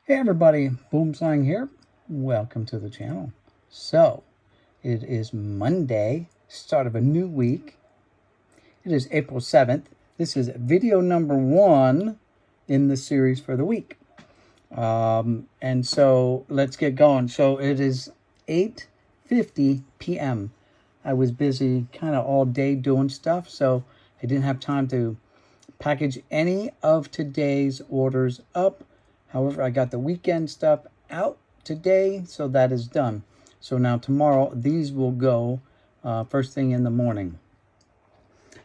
Hey everybody, Boomslang here. Welcome to the channel. So, it is Monday, start of a new week. It is April 7th. This is video number 1 in the series for the week. And so, let's get going. So, it is 8:50 p.m. I was busy kind of all day doing stuff, so I didn't have time to package any of today's orders up. However, I got the weekend stuff out today, so that is done. So now tomorrow, these will go first thing in the morning.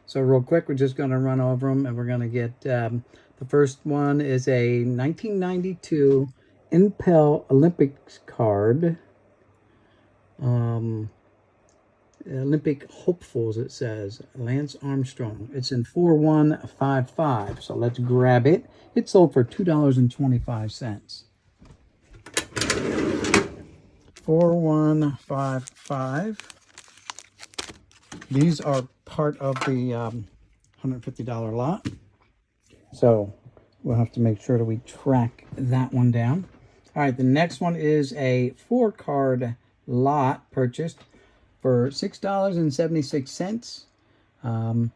So real quick, we're just going to run over them, and we're going to get the first one is a 1992 Impel Olympics card. Olympic hopefuls, it says. Lance Armstrong. It's in 4155. So let's grab it. It sold for $2.25. 4155. These are part of the $150 lot. So we'll have to make sure that we track that one down. All right, the next one is a 4-card lot purchased for $6.76.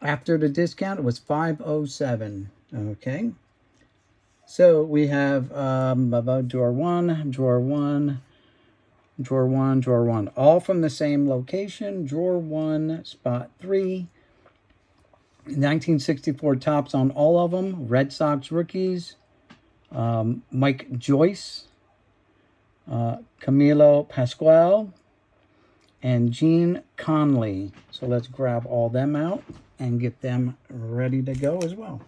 After the discount, it was $5.07. Okay. So we have drawer one, drawer one, drawer one, drawer one, all from the same location. Drawer 1, spot 3. 1964 tops on all of them. Red Sox rookies. Mike Joyce, Camilo Pascual, and Gene Conley. So let's grab all them out and get them ready to go as well.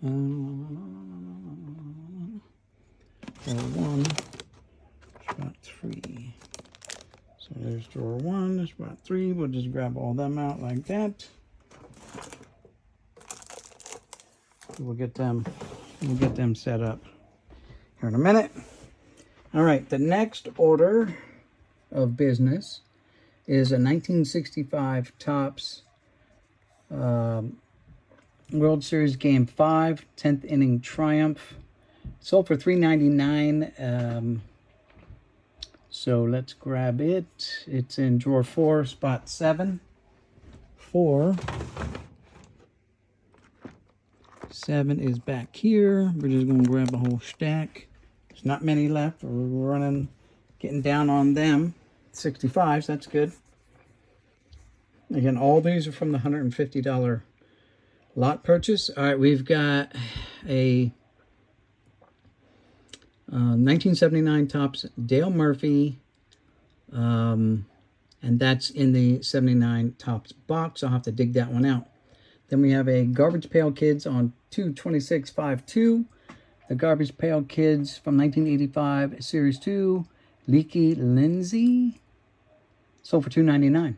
Drawer 1, spot 3. So there's drawer 1, spot 3. We'll just grab all them out like that. We'll get them set up here in a minute. All right, the next order of business is a 1965 Topps World Series Game 5, 10th inning triumph. Sold for $3.99. So let's grab it. It's in drawer 4, spot 7. 4. 7 is back here. We're just going to grab a whole stack. There's not many left. We're getting down on them. 65s, that's good. Again, all these are from the $150 lot purchase. All right, we've got a 1979 Topps Dale Murphy, and that's in the 79 Topps box. I'll have to dig that one out. Then we have a Garbage Pail Kids on 2/26/52. The Garbage Pail Kids from 1985, Series 2, Leaky Lindsay, sold for $2.99.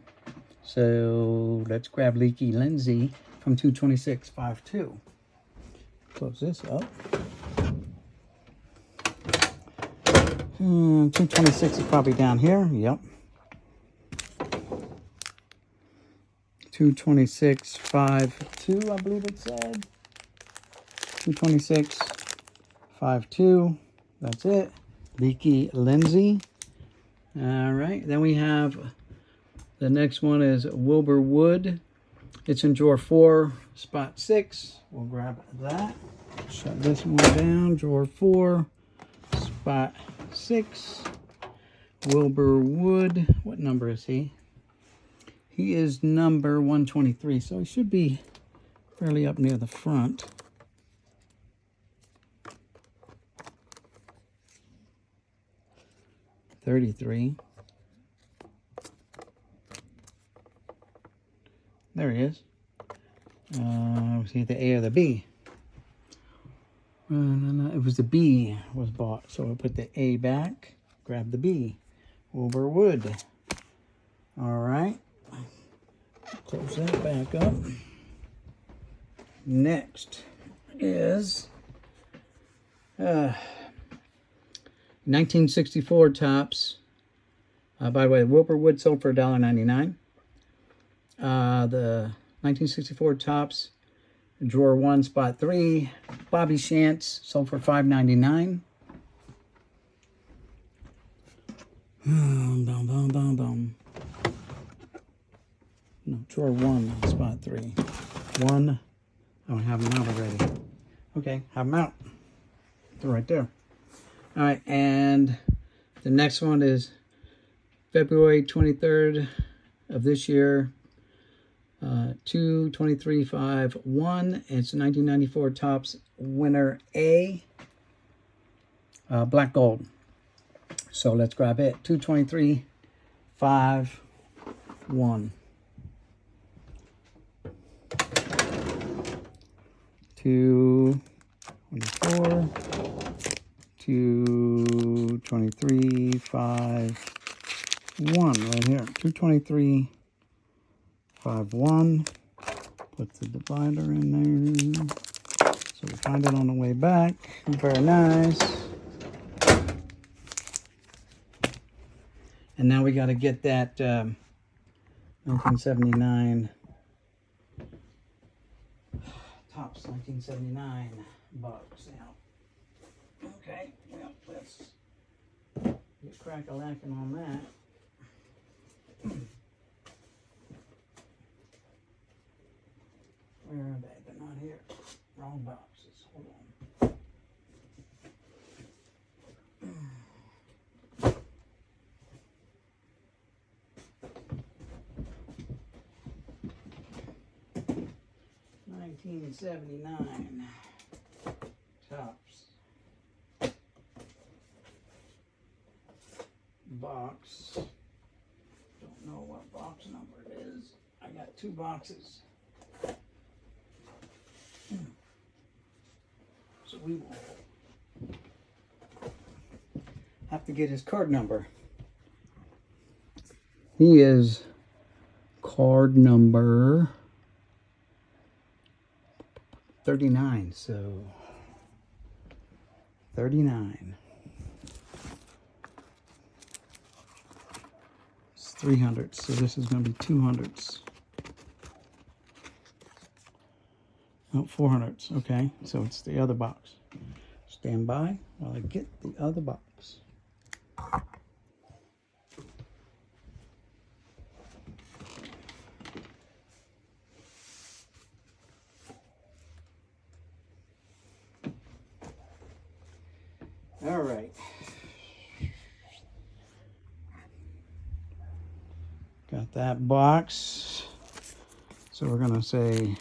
So let's grab Leaky Lindsay from 2/26/52. Close this up. 226 is probably down here. Yep. 2/26/52, I believe it said. 2/26/52. That's it. Leaky Lindsay. All right. Then we have the next one is Wilbur Wood. It's in drawer 4, spot 6. We'll grab that. Shut this one down. Drawer 4, spot 6. Wilbur Wood. What number is he? He is number 123, so he should be fairly up near the front. $33. There he is. Was he the A or the B? No, it was the B was bought, so I put the A back. Grab the B. Wilbur Wood. All right. Close that back up. Next is 1964 Topps. By the way, Wilbur Wood sold for $1.99. The 1964 Topps Drawer 1, spot 3. Bobby Shantz, sold for $5.99. Boom, boom, boom, boom. No, drawer 1, spot 3. 1. I don't have them out already. Okay, have them out. They're right there. All right, and the next one is February 23rd of this year. 22351. It's 1994 Topps winner A. Black gold. So let's grab it. 22351. 224. 22351 right here. 22351. Put the divider in there. So we find it on the way back. Very nice. And now we got to get that 1979 Topps 1979 box out. Okay, well, let's get crack-a-lacking on that. Where are they? They're not here. Wrong boxes. Hold on. $19.79 Topps box. Don't know what box number it is. I got 2 boxes. So we will have to get his card number. He is card number 39. So 39. It's 300. So this is going to be 200s. Oh, 400s. Okay, so it's the other box. Stand by while I get the other box. All right. Got that box. So we're going to say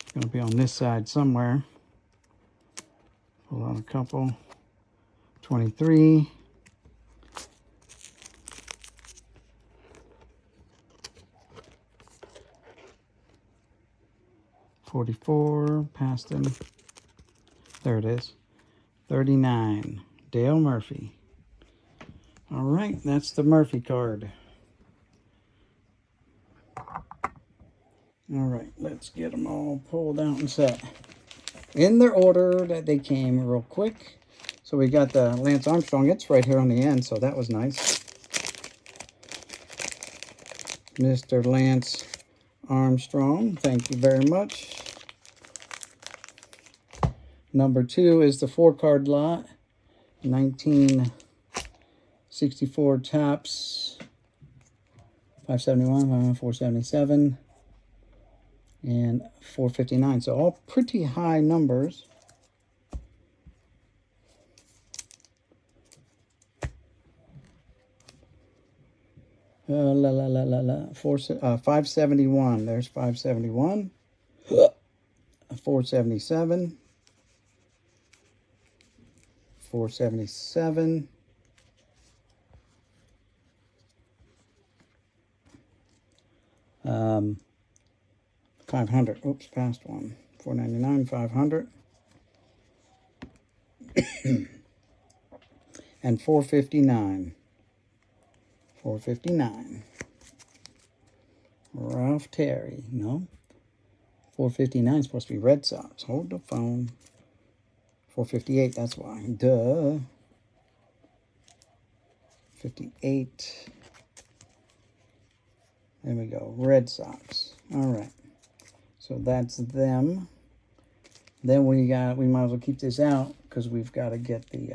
it's going to be on this side somewhere. Pull out a couple. 23. $44. Past him. There it is. 39. Dale Murphy. All right, that's the Murphy card. All right, let's get them all pulled out and set in their order that they came real quick. So we got the Lance Armstrong. It's right here on the end, so that was nice. Mr. Lance Armstrong, thank you very much. Number 2 is the 4-card lot. 1964 Topps. 571, 477. And 459. So all pretty high numbers. La la la la la. 571. There's 571. 477. 477. Um, 500. Oops, past one. 499, 500. And 459. 459. Ralph Terry. No. 459 is supposed to be Red Sox. Hold the phone. 458, that's why. Duh. 58. There we go. Red Sox. All right. So that's them. Then we might as well keep this out because we've got to get the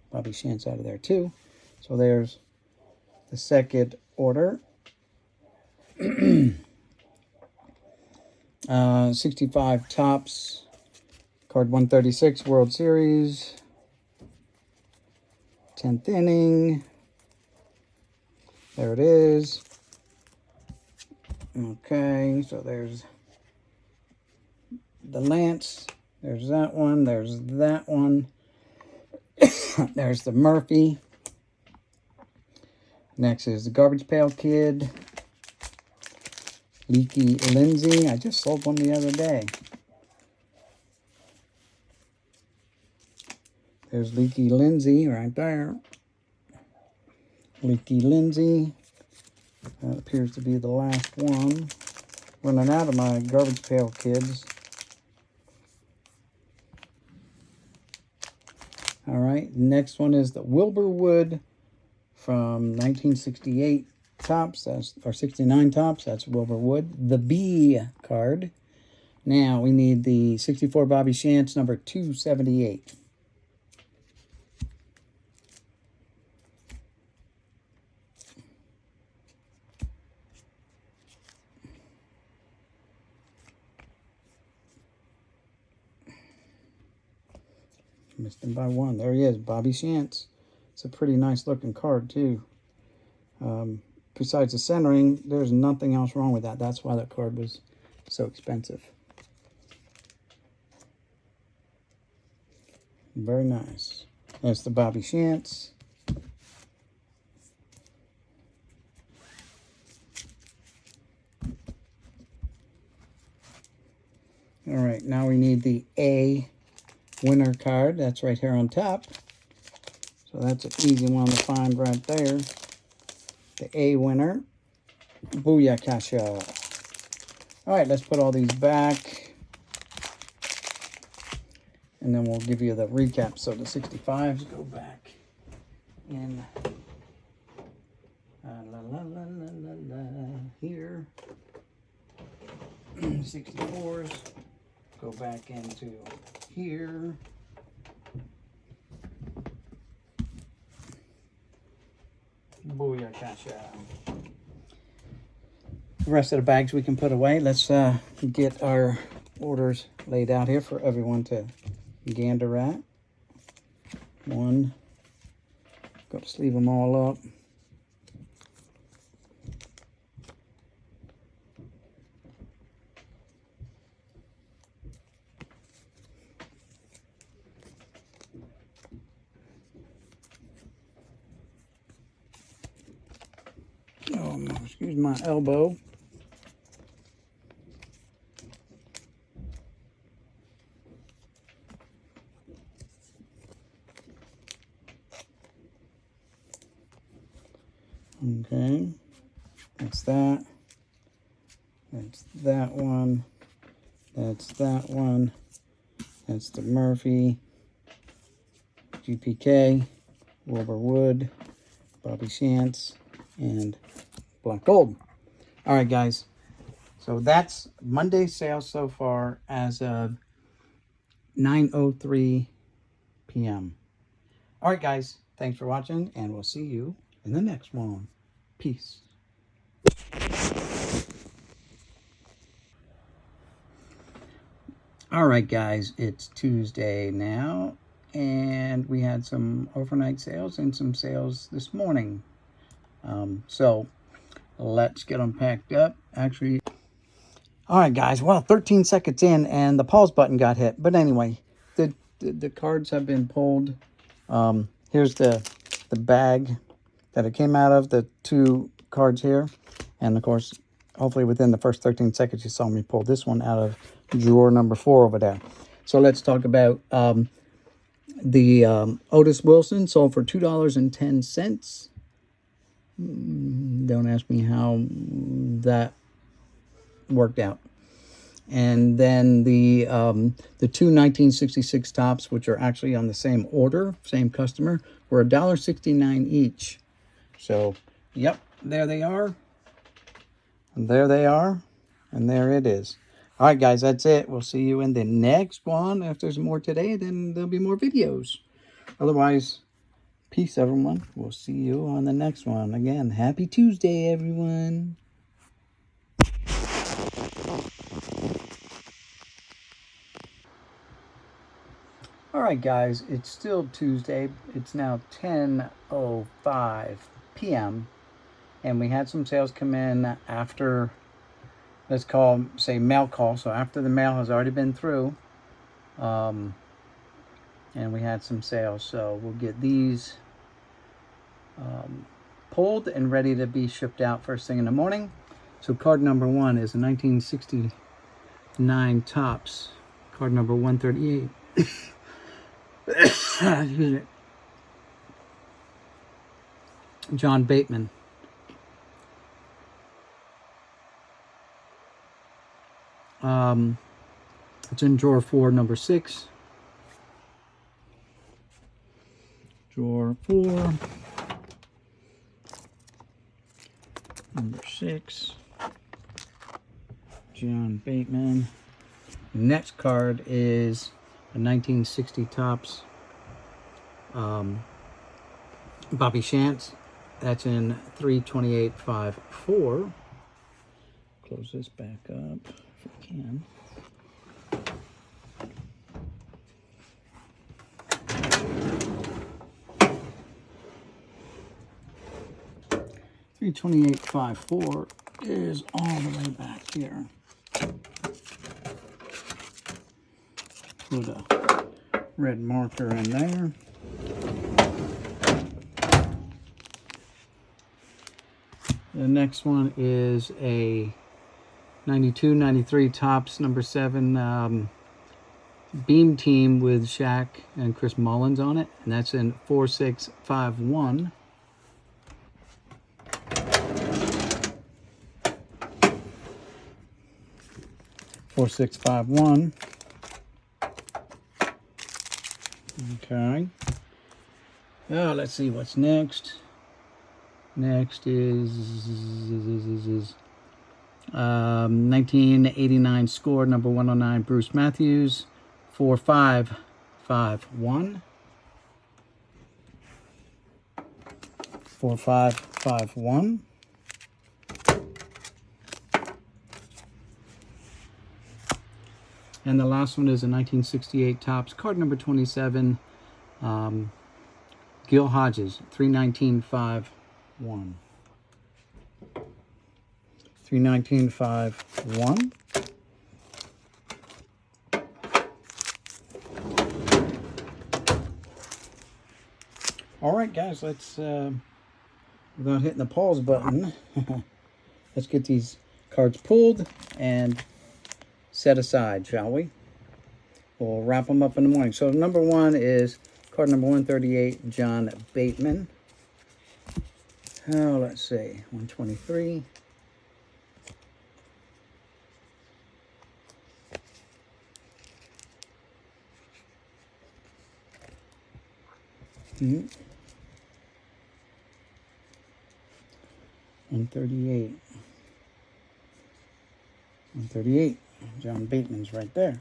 Bobby Shantz out of there too. So there's the second order. 65 Topps, card 136, World Series, 10th inning. There it is. Okay, so there's the Lance. There's that one. There's that one. There's the Murphy. Next is the Garbage Pail Kid. Leaky Lindsay. I just sold one the other day. There's Leaky Lindsay right there. Leaky Lindsay. That appears to be the last one. Running out of my Garbage Pail Kids. All right, next one is the Wilburwood from 1968 Topps, or 69 Topps. That's Wilburwood. The B card. Now we need the 64 Bobby Shantz, number 278. Missed him by one. There he is, Bobby Shantz. It's a pretty nice looking card too. Besides the centering, there's nothing else wrong with that. That's why that card was so expensive. Very nice. That's the Bobby Shantz. All right, now we need the A winner card. That's right here on top. So that's an easy one to find right there. The A winner. Booyakasha. All right, let's put all these back. And then we'll give you the recap. So the 65s go back in here. 64s go back into here. Booyakasha. The rest of the bags we can put away. Let's get our orders laid out here for everyone to gander at. One. Got to sleeve them all up. Oh, no, excuse my elbow. Okay, that's that. That's that one. That's that one. That's the Murphy, GPK, Wilburwood, Bobby Shantz, and Black Gold. All right, guys. So that's Monday's sale so far as of 9:03 p.m. All right, guys. Thanks for watching, and we'll see you in the next one. Peace. All right, guys. It's Tuesday now, and we had some overnight sales and some sales this morning. So let's get them packed up. Actually, all right, guys. Well, 13 seconds in, and the pause button got hit. But anyway, the cards have been pulled. Here's the bag that it came out of, the two cards here. And of course, hopefully within the first 13 seconds, you saw me pull this one out of drawer number 4 over there. So let's talk about the Otis Wilson sold for $2.10. Don't ask me how that worked out. And then the two 1966 Topps, which are actually on the same order, same customer, were $1.69 each. So, yep, there they are. And there they are. And there it is. All right, guys, that's it. We'll see you in the next one. If there's more today, then there'll be more videos. Otherwise, peace, everyone. We'll see you on the next one. Again, happy Tuesday, everyone. All right, guys, it's still Tuesday. It's now 10:05 p.m. And we had some sales come in after, let's say mail call. So after the mail has already been through. And we had some sales. So we'll get these pulled and ready to be shipped out first thing in the morning. So card number 1 is a 1969 Topps. Card number 138. Excuse me. John Bateman. It's in drawer 4, number 6. Drawer 4, number 6. John Bateman. Next card is a 1960 Topps Bobby Shantz. That's in 328.54. Close this back up if we can. $328.54 is all the way back here. Put a red marker in there. The next one is a 92-93 Topps number 7 Beam Team with Shaq and Chris Mullins on it, and that's in 4651. Okay. Oh, let's see what's next. Next is 1989 score, number 109, Bruce Matthews, 4551. 4551. And the last one is a 1968 Topps, card number 27, Gil Hodges, 319.51. 319.51. All right, guys, let's, without hitting the pause button, let's get these cards pulled and set aside, shall we? We'll wrap them up in the morning. So number 1 is card number 138, John Bateman. Oh, let's see, 123. Mm-hmm. 138. 138. John Bateman's right there.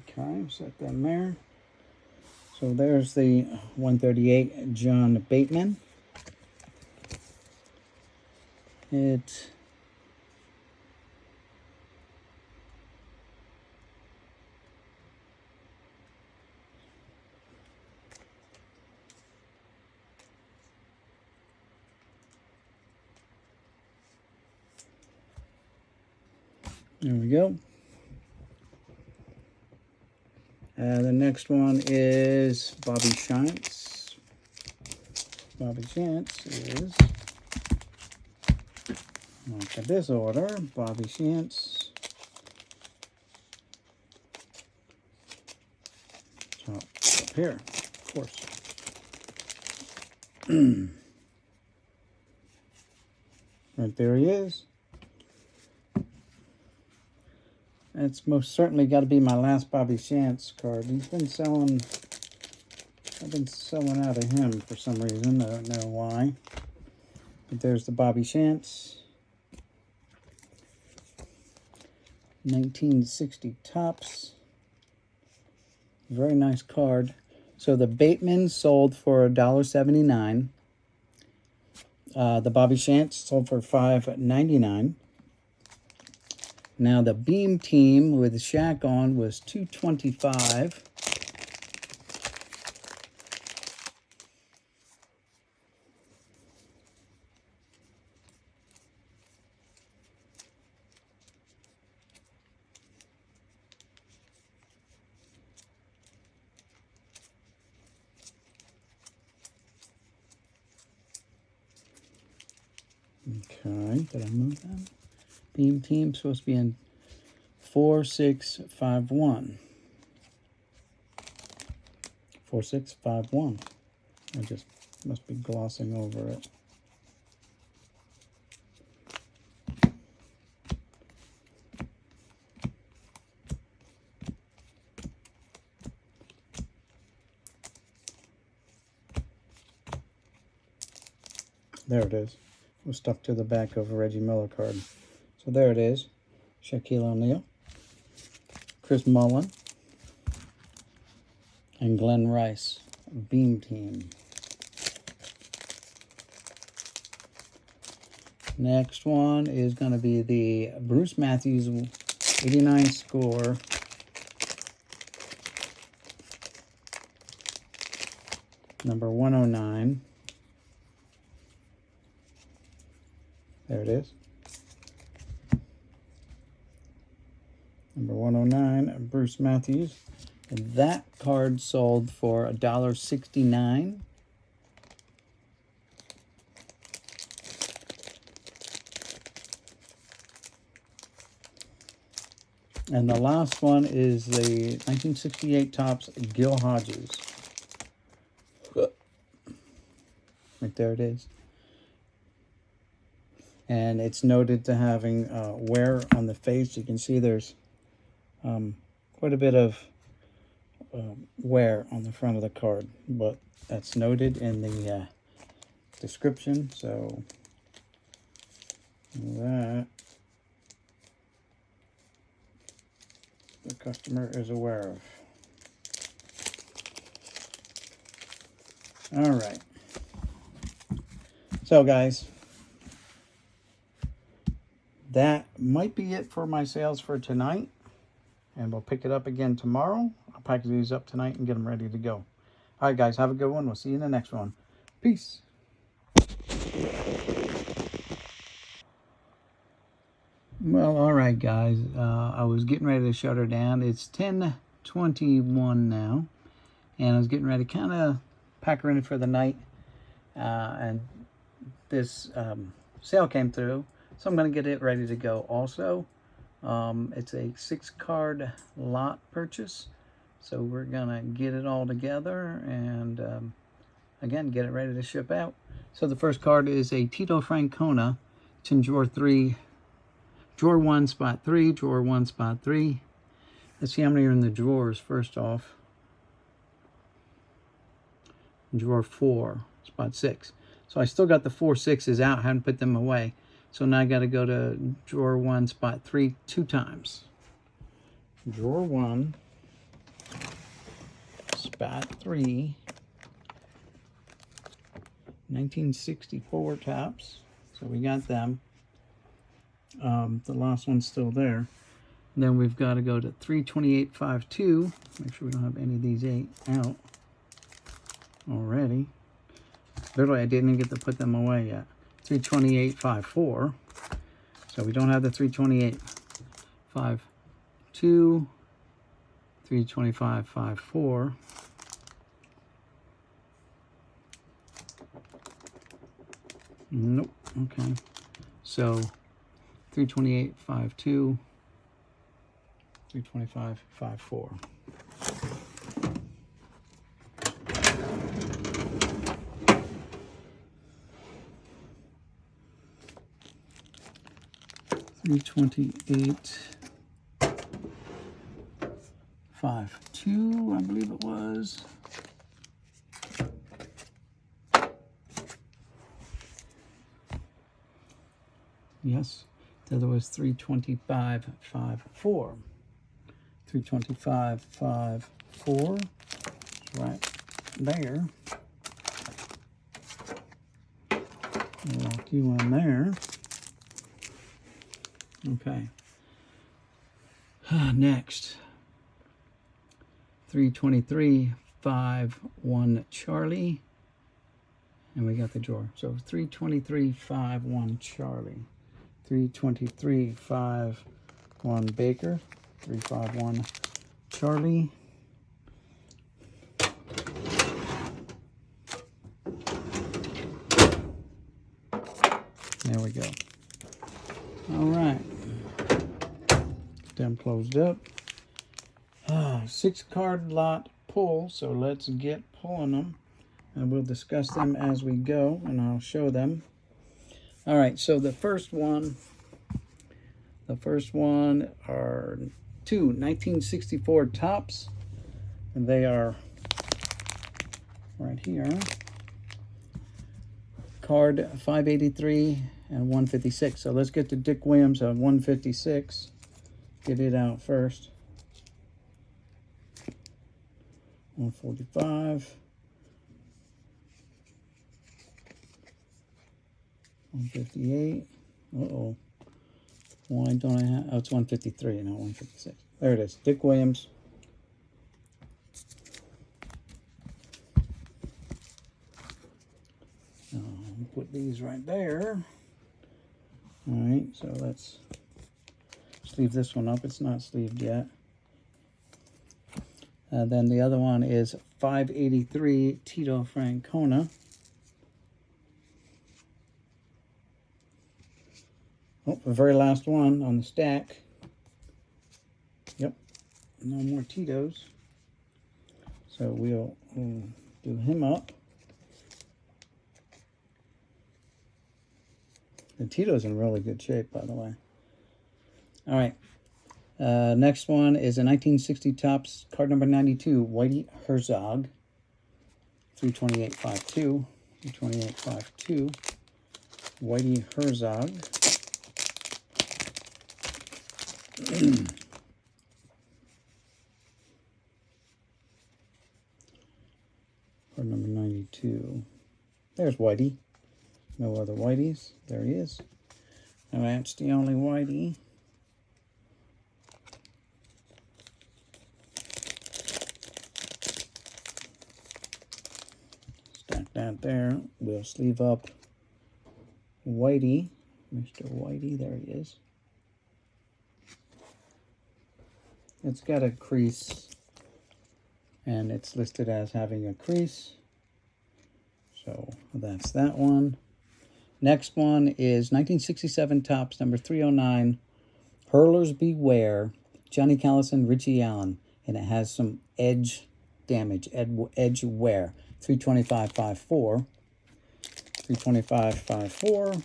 Okay, set them there. So there's the 138 John Bateman. It there we go. The next one is Bobby Shantz. Bobby Shantz is, look at this order, Bobby Shantz. Top up here, of course. Right there he is. That's most certainly got to be my last Bobby Shantz card. He's been selling, I've been selling out of him for some reason. I don't know why. But there's the Bobby Shantz. 1960 tops. Very nice card. So the Bateman sold for $1.79. The Bobby Shantz sold for $5.99. Now the Beam Team with Shaq on was $2.25. Okay, did I move them? Beam Team supposed to be in 4651. 4651. I just must be glossing over it. There it is. It was stuck to the back of a Reggie Miller card. So there it is. Shaquille O'Neal, Chris Mullin, and Glenn Rice. Beam Team. Next one is going to be the Bruce Matthews 89 score. Number 109. There it is. Number 109, Bruce Matthews. And that card sold for $1.69. And the last one is the 1968 Topps Gil Hodges. Right there it is. And it's noted to having wear on the face. You can see there's quite a bit of wear on the front of the card, but that's noted in the description, so that the customer is aware of. All right. So guys, that might be it for my sales for tonight, and we'll pick it up again tomorrow. I'll package these up tonight and get them ready to go. All right, guys, have a good one. We'll see you in the next one. Peace. Well, all right, guys. I was getting ready to shut her down. It's 10:21 now, and I was getting ready to kind of pack her in for the night, and this sale came through. So I'm going to get it ready to go also. It's a 6-card lot purchase. So we're going to get it all together and, again, get it ready to ship out. So the first card is a Tito Francona. It's in drawer 3. Drawer 1, spot 3. Drawer 1, spot 3. Let's see how many are in the drawers first off. Drawer 4, spot 6. So I still got the 4 6s out. Haven't put them away. So now I got to go to drawer 1, spot 3 2 times. Drawer 1, spot 3, 1964 Topps. So we got them. The last one's still there. And then we've got to go to 32852. Make sure we don't have any of these 8 out already. Literally, I didn't even get to put them away yet. 32854. So we don't have the 32852, 32554. Nope. Okay. So 32852, 32554. $328.52, I believe it was. Yes, The other was 325.54. 325.54. Right there. Lock you in there. Okay. Next. 323.51 Charlie. And we got the drawer. So 323.51 Charlie. 323.51 Baker. 351 Charlie. There we go. All right. Them closed up. 6-card lot pull. So let's get pulling them. And we'll discuss them as we go, and I'll show them. All right, so the first one are two 1964 tops, and they are right here. Card 583 and 156. So let's get to Dick Williams on 156. Get it out first. 145. 158. Uh-oh. Why don't I have... Oh, it's 153, not 156. There it is. Dick Williams. Put these right there. All right, so let's sleeve this one up. It's not sleeved yet. Then the other one is 583 Tito Francona. Oh, the very last one on the stack. Yep, no more Tito's. So we'll do him up. The Tito's in really good shape, by the way. All right. Next one is a 1960 Topps card number 92, Whitey Herzog. 328.52. 328.52. Whitey Herzog. Card number 92. There's Whitey. No other Whiteys. There he is. And that's the only Whitey. Stack that there. We'll sleeve up Whitey. Mr. Whitey. There he is. It's got a crease, and it's listed as having a crease. So that's that one. Next one is 1967 Topps, number 309, Hurlers Beware, Johnny Callison, Richie Allen, and it has some edge damage, edge wear. 325.54, 325.54,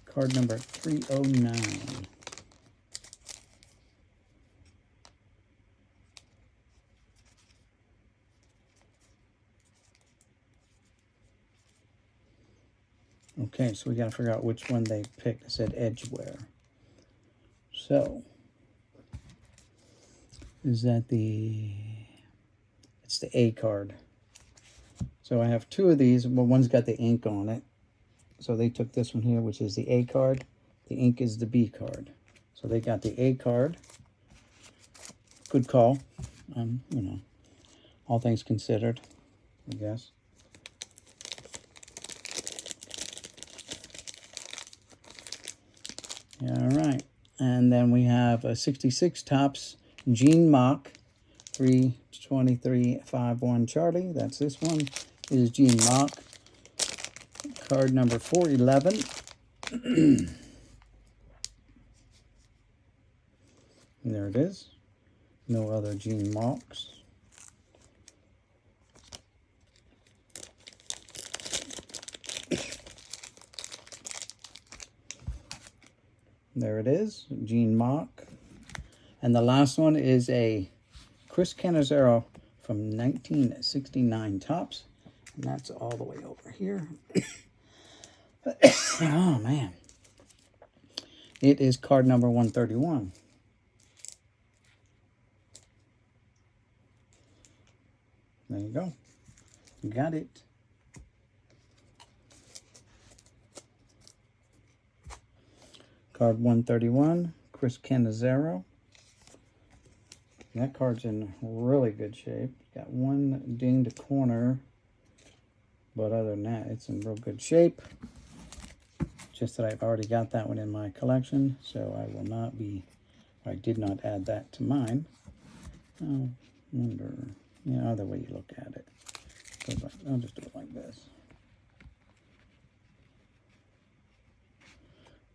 card number 309. Okay, so we got to figure out which one they picked. It said Edgeware. So, is that the... It's the A card. So I have two of these. Well, one's got the ink on it. So they took this one here, which is the A card. The ink is the B card. So they got the A card. Good call. You know, all things considered, I guess. All right, and then we have a 66 Topps Gene Mock 323.51 Charlie. That's this one. It is Gene Mock. Card number 411. There it is. No other Gene Mocks. There it is, Gene Mock. And the last one is a Chris Cannizzaro from 1969 Topps. And that's all the way over here. Oh, man. It is card number 131. There you go. You got it. Card 131, Chris Cannizzaro. That card's in really good shape. Got one dinged corner, but other than that, it's in real good shape. Just that I've already got that one in my collection, so I will not be, I did not add that to mine. Oh, wonder, yeah, other way you look at it. I'll just do it like this.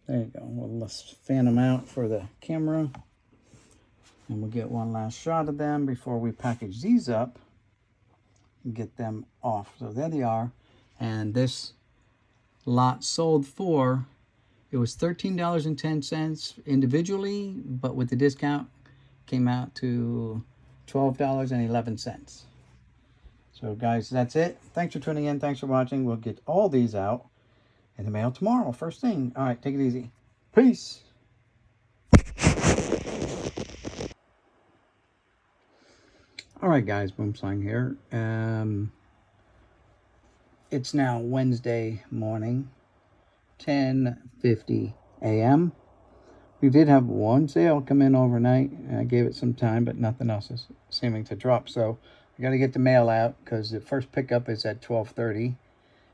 There you go. Well, let's fan them out for the camera. And we'll get one last shot of them before we package these up and get them off. So there they are. And this lot sold for, it was $13.10 individually, but with the discount came out to $12.11. So guys, that's it. Thanks for tuning in. Thanks for watching. We'll get all these out in the mail tomorrow, first thing. All right, take it easy. Peace. All right, guys, Boomslang here. It's now Wednesday morning, 10:50 a.m. We did have one sale come in overnight. I gave it some time, but nothing else is seeming to drop. So I got to get the mail out because the first pickup is at 12:30.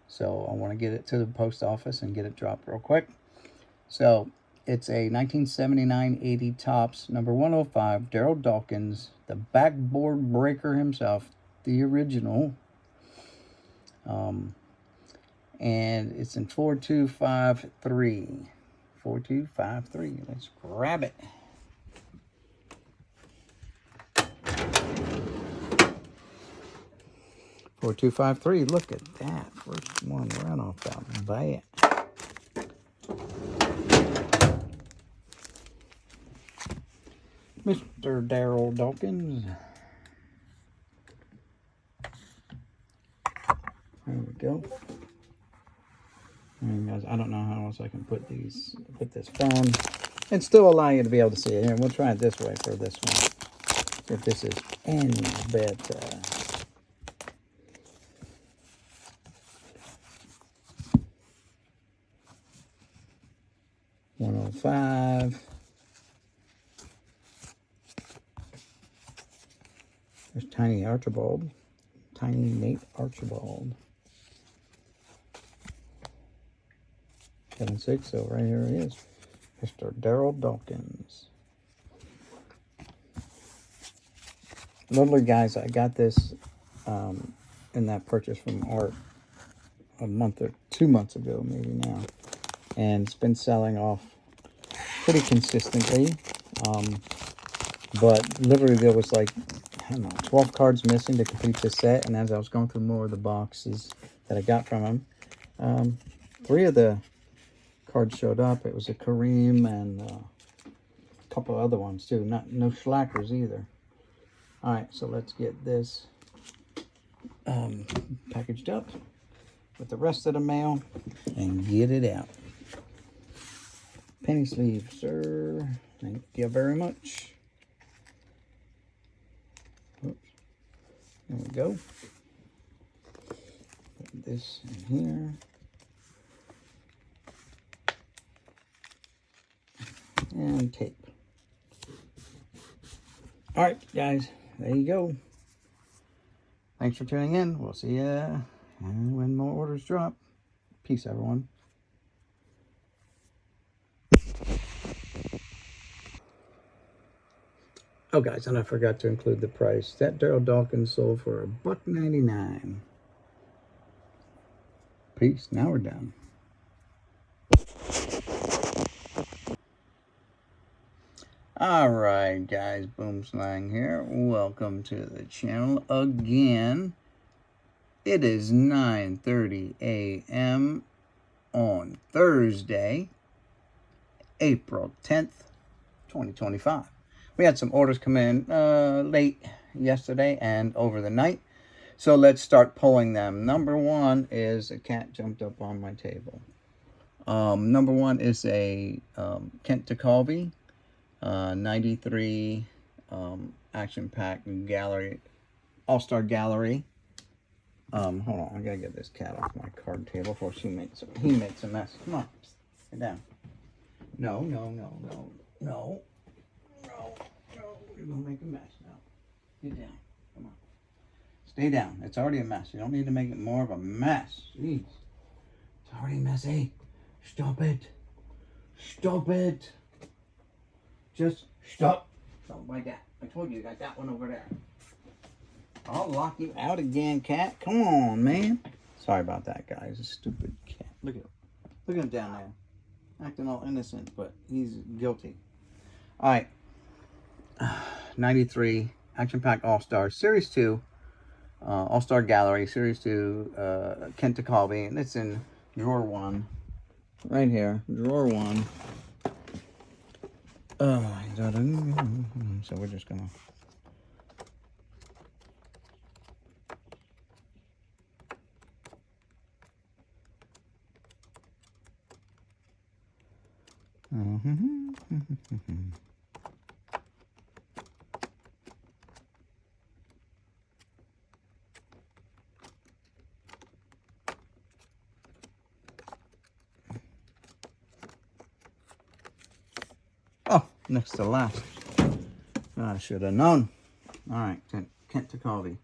So I want to get it to the post office and get it dropped real quick. So it's a 1979-80 Topps number 105, Daryl Dawkins, the backboard breaker himself, the original. And it's in 4253. 4253. Let's grab it. Four, 253. Look at that. First one right off the bat. Mr. Daryl Dawkins. There we go. And guys, I don't know how else I can put this phone and still allow you to be able to see it here. We'll try it this way for this one. See if this is any better. $105. There's Tiny Archibald. Tiny Nate Archibald. 7-6, so right here it is. Mr. Daryl Dawkins. Lovely, guys. I got this in that purchase from Art a month or 2 months ago, maybe now. And it's been selling off pretty consistently. But literally there was like, I don't know, 12 cards missing to complete the set. And as I was going through more of the boxes that I got from him, 3 of the cards showed up. It was a Kareem and a couple of other ones too. No slackers either. All right, so let's get this packaged up with the rest of the mail and get it out. Penny sleeve, sir. Thank you very much. Oops. There we go. Put this in here. And tape. All right, guys, there you go. Thanks for tuning in. We'll see you when more orders drop. Peace, everyone. Oh, guys, and I forgot to include the price. That Daryl Dawkins sold for $1.99. Peace. Now we're done. All right, guys, Boomslang here. Welcome to the channel again. It is 9:30 a.m. on Thursday, April 10th, 2025. We had some orders come in late yesterday and over the night. So let's start pulling them. Number one is a cat jumped up on my table. Number 1 is a Kent DeCalvey 93 Action Pack Gallery, All-Star Gallery. Hold on, I gotta get this cat off my card table before he makes a mess. Come on, sit down. No. You're gonna make a mess now. Get down. Come on. Stay down. It's already a mess. You don't need to make it more of a mess. Jeez. It's already messy. Stop it. Stop it. Just stop. Don't like that. I told you got that one over there. I'll lock you out again, cat. Come on, man. Sorry about that, guys. A stupid cat. Look at him. Look at him down there. Acting all innocent, but he's guilty. All right. 93 Action Pack All-Star Series 2. All-Star Gallery Series 2. Kent DeCalvey. And it's in drawer 1. Right here. Drawer 1. So we're just going to... Oh, next to last. I should have known. All right, Kent DeCalvey.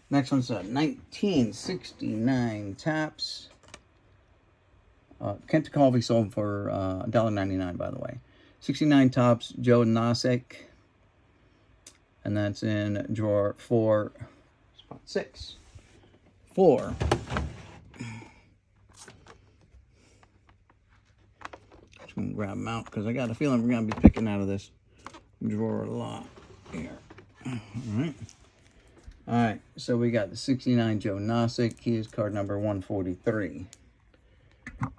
Next one's 1969 Taps. Kent DeCalvey sold for $1.99, by the way. 69 Tops, Joe Nosek. And that's in drawer 4, spot 6. 4. Just going to grab them out because I got a feeling we're going to be picking out of this drawer a lot here. All right, so we got the 69 Joe Nosek. He is card number 143.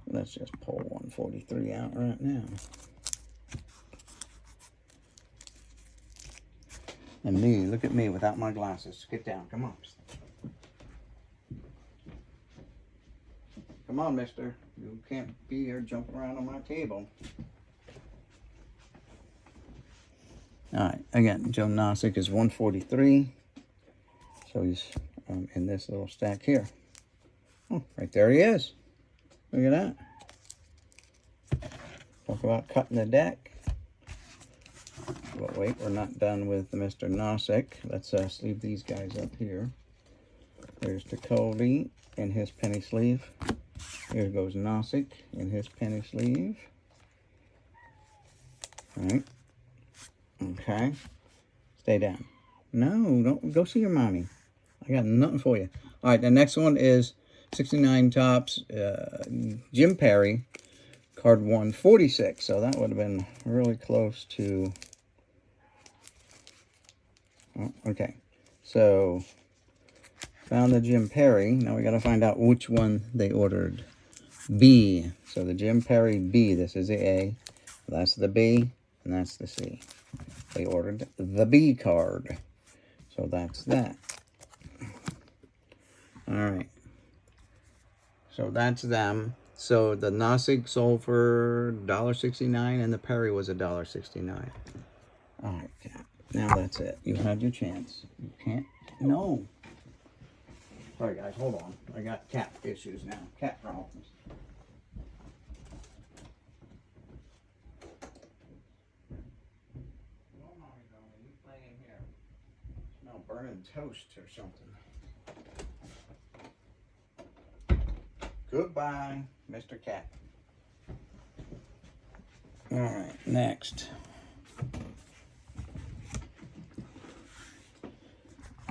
Let's just pull 143 out right now. And me, look at me without my glasses. Get down, come on. Come on, mister. You can't be here jumping around on my table. All right, again, Joe Nosek is 143. So he's in this little stack here. Oh, right there he is. Look at that. Talk about cutting the deck. But wait, we're not done with Mr. Nosek. Let's sleeve these guys up here. There's DeCalvey in his penny sleeve. Here goes Nosek in his penny sleeve. All right. Okay. Stay down. No, don't go see your mommy. I got nothing for you. All right, the next one is 69 Tops, Jim Perry, card 146. So that would have been really close to... Oh, okay. So, found the Jim Perry. Now we got to find out which one they ordered. B. So the Jim Perry B. This is the A. That's the B. And that's the C. They ordered the B card. So that's that. All right. So that's them. So the Nosek sold for $1.69 and the Perry was $1.69. All right, cat. Now that's it. You had your chance. You can't. No. Sorry, guys. Hold on. I got cat issues now. Cat problems. You playing here? Smell burning toast or something. Goodbye, Mr. Cat. All right, next.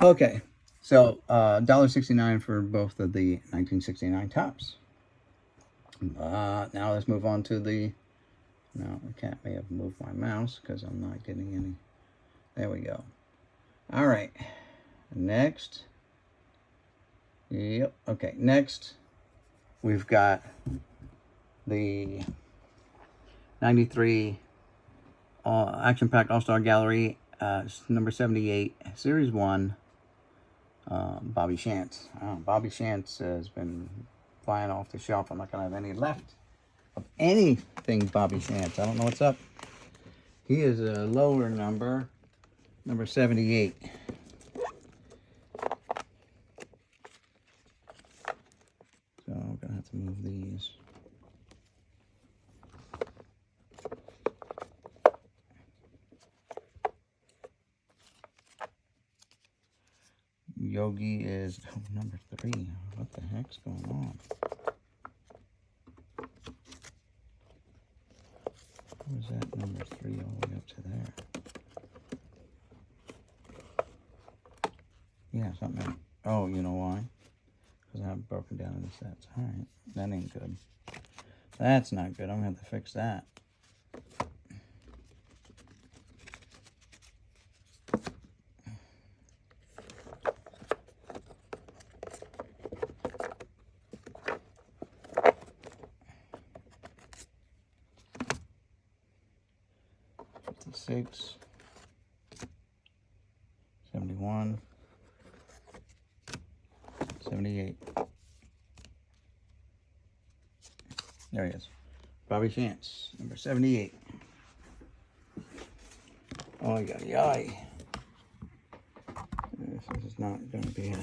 Okay, so $1.69 for both of the 1969 Tops. Now let's move on to the... Now the cat may have moved my mouse because I'm not getting any... There we go. All right, next. Yep, okay, next. We've got the 93 Action Pack All-Star Gallery, number 78, Series 1, Bobby Shantz. Bobby Shantz has been flying off the shelf. I'm not going to have any left. of anything Bobby Chance. I don't know what's up. He is a lower number 78. So I'm gonna have to move these. Yogi is number 3. What the heck's going on? How is that number 3 all the way up to there? Yeah, something. Oh, you know why? Because I have broken down into sets. All right, that ain't good. That's not good. I'm gonna have to fix that. Six, 71, 78. There he is. Bobby Chance, number 78. Oh, yeah. This is not going to be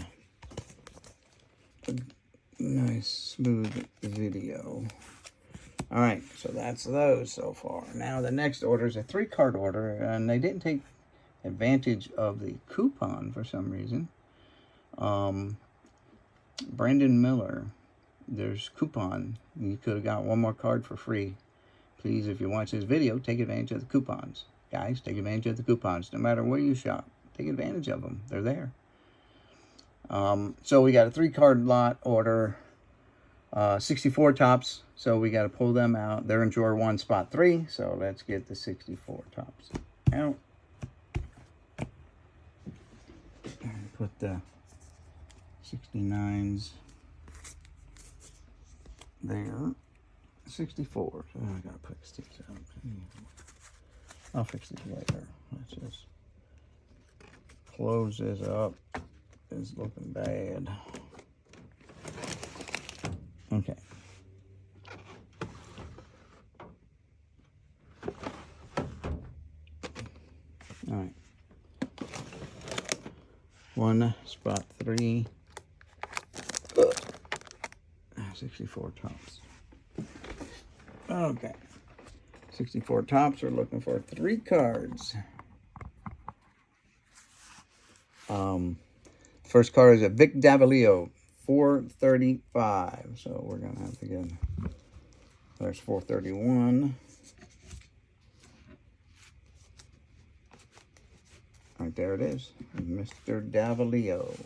a nice, smooth video. All right, so that's those so far. Now the next order is a 3-card order, and they didn't take advantage of the coupon for some reason. Brandon Miller, there's coupon. You could have got 1 more card for free. Please, if you watch this video, take advantage of the coupons. Guys, take advantage of the coupons. No matter where you shop, take advantage of them. They're there. So we got a 3-card lot order. 64 tops, so we got to pull them out. They're in drawer 1, spot 3, so let's get the 64 tops out. And put the 69s there. 64. So I gotta fix these out. I'll fix these later. Let's just close this up. It's looking bad. Okay. All right. 1, spot 3. 64 tops. Okay. 64 tops. We're looking for 3 cards. First card is a Vic Davalio. 435, so we're gonna have to get, there's 431. Right there it is, Mr. Davalio.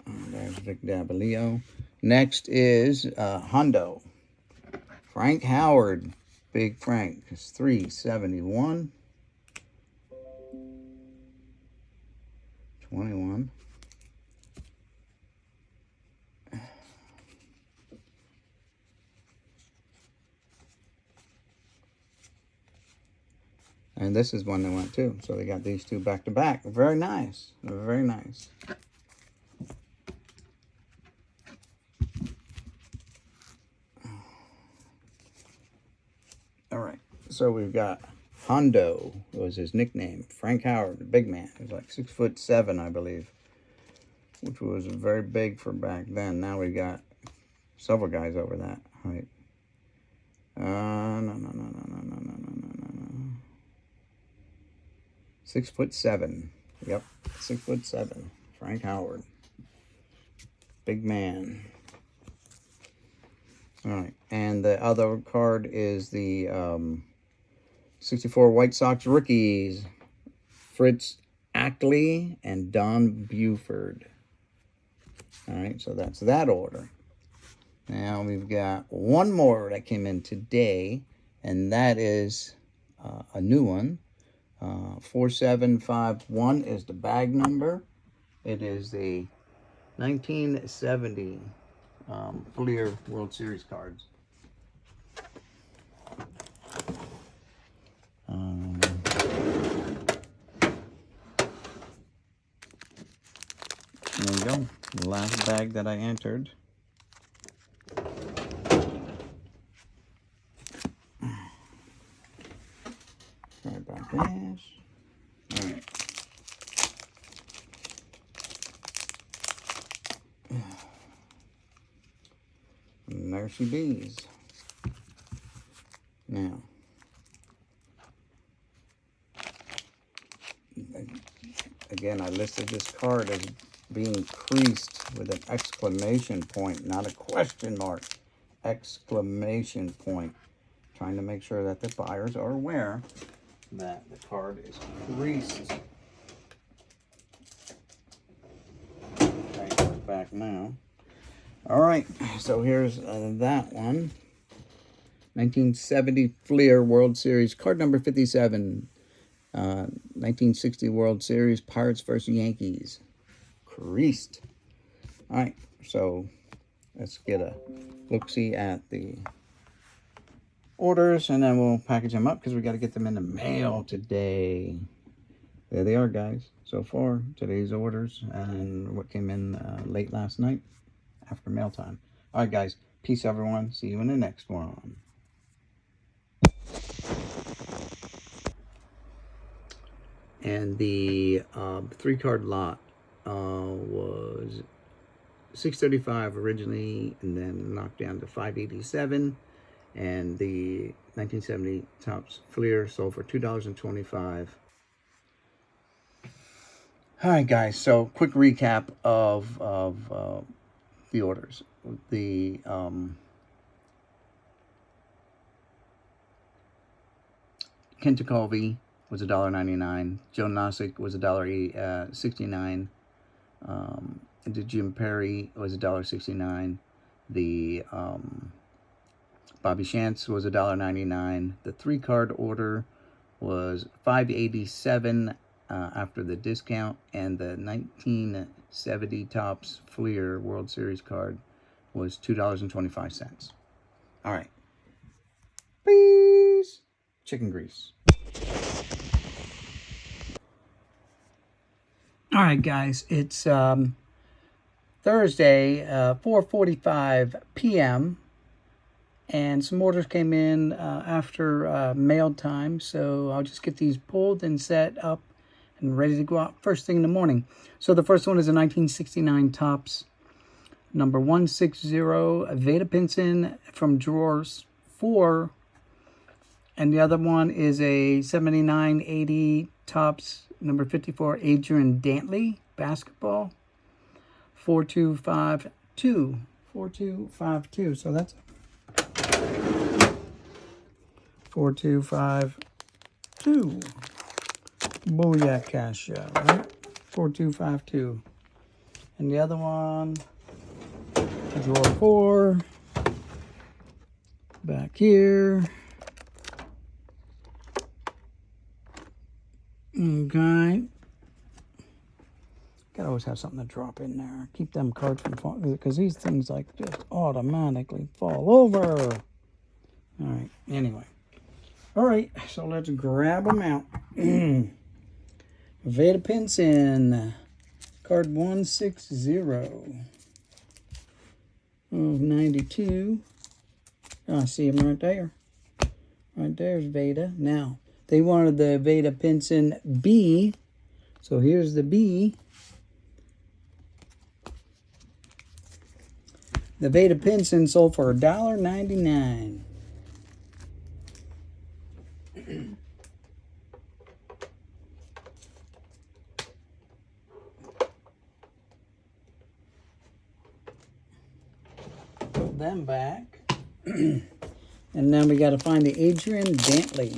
There's Vic Davalio. Next is Hondo. Frank Howard. Big Frank is 371. 21. And this is one they went to. So they got these 2 back to back. Very nice. Very nice. All right. So we've got Hondo, was his nickname. Frank Howard, the big man. He was like 6'7", I believe, which was very big for back then. Now we got several guys over that height. No. 6'7". Yep, 6'7". Frank Howard, big man. All right, and the other card is the 64 White Sox rookies, Fritz Ackley and Don Buford. All right, so that's that order. Now we've got one more that came in today, and that is a new one. 4751 is the bag number. It is the 1970 Fleer World Series cards. last bag that I entered. Sorry about this. All right. And there she bees. Now, again, I listed this card as being creased with an exclamation point, not a question mark. Exclamation point. Trying to make sure that the buyers are aware that the card is creased. Okay, we're back now. All right, so here's that one. 1970 Fleer World Series, card number 57. 1960 World Series, Pirates versus Yankees. Creased. All right, so let's get a look-see at the orders, and then we'll package them up because we got to get them in the mail today. There they are, guys. So far, today's orders and what came in late last night after mail time. All right, guys. Peace, everyone. See you in the next one. And the 3-card lot was $635 originally, and then knocked down to $587. And the 1970 Topps Fleer sold for $2.25. All right, guys. So quick recap of the orders. The Ken Jacoby was $1.99. Joe Nosick was $1.69. The Jim Perry was $1.69. The Bobby Shantz was $1.99. The 3-card order was $587 after the discount, and the 1970 Topps Fleer World Series card was $2.25. All right. Please. Chicken grease. All right, guys. It's Thursday, 4:45 p.m. And some orders came in after mail time, so I'll just get these pulled and set up and ready to go out first thing in the morning. So the first one is a 1969 Topps number 160 Veda Pinson from drawers 4, and the other one is a 79-80 Topps number 54 Adrian Dantley basketball 4252. 4252. So that's 4252. Booyah cash out, right? 4252. And the other one, drawer 4. Back here. Okay. Gotta always have something to drop in there. Keep them cards from falling, because these things like just automatically fall over. All right. Anyway. All right. So let's grab them out. Veda Pinson, card 160 of 92. Oh, I see him right there. Right there's Veda. Now, they wanted the Veda Pinson B. So here's the B. The Veda Pinson sold for $1.99. Put them back. And then we got to find the Adrian Dantley.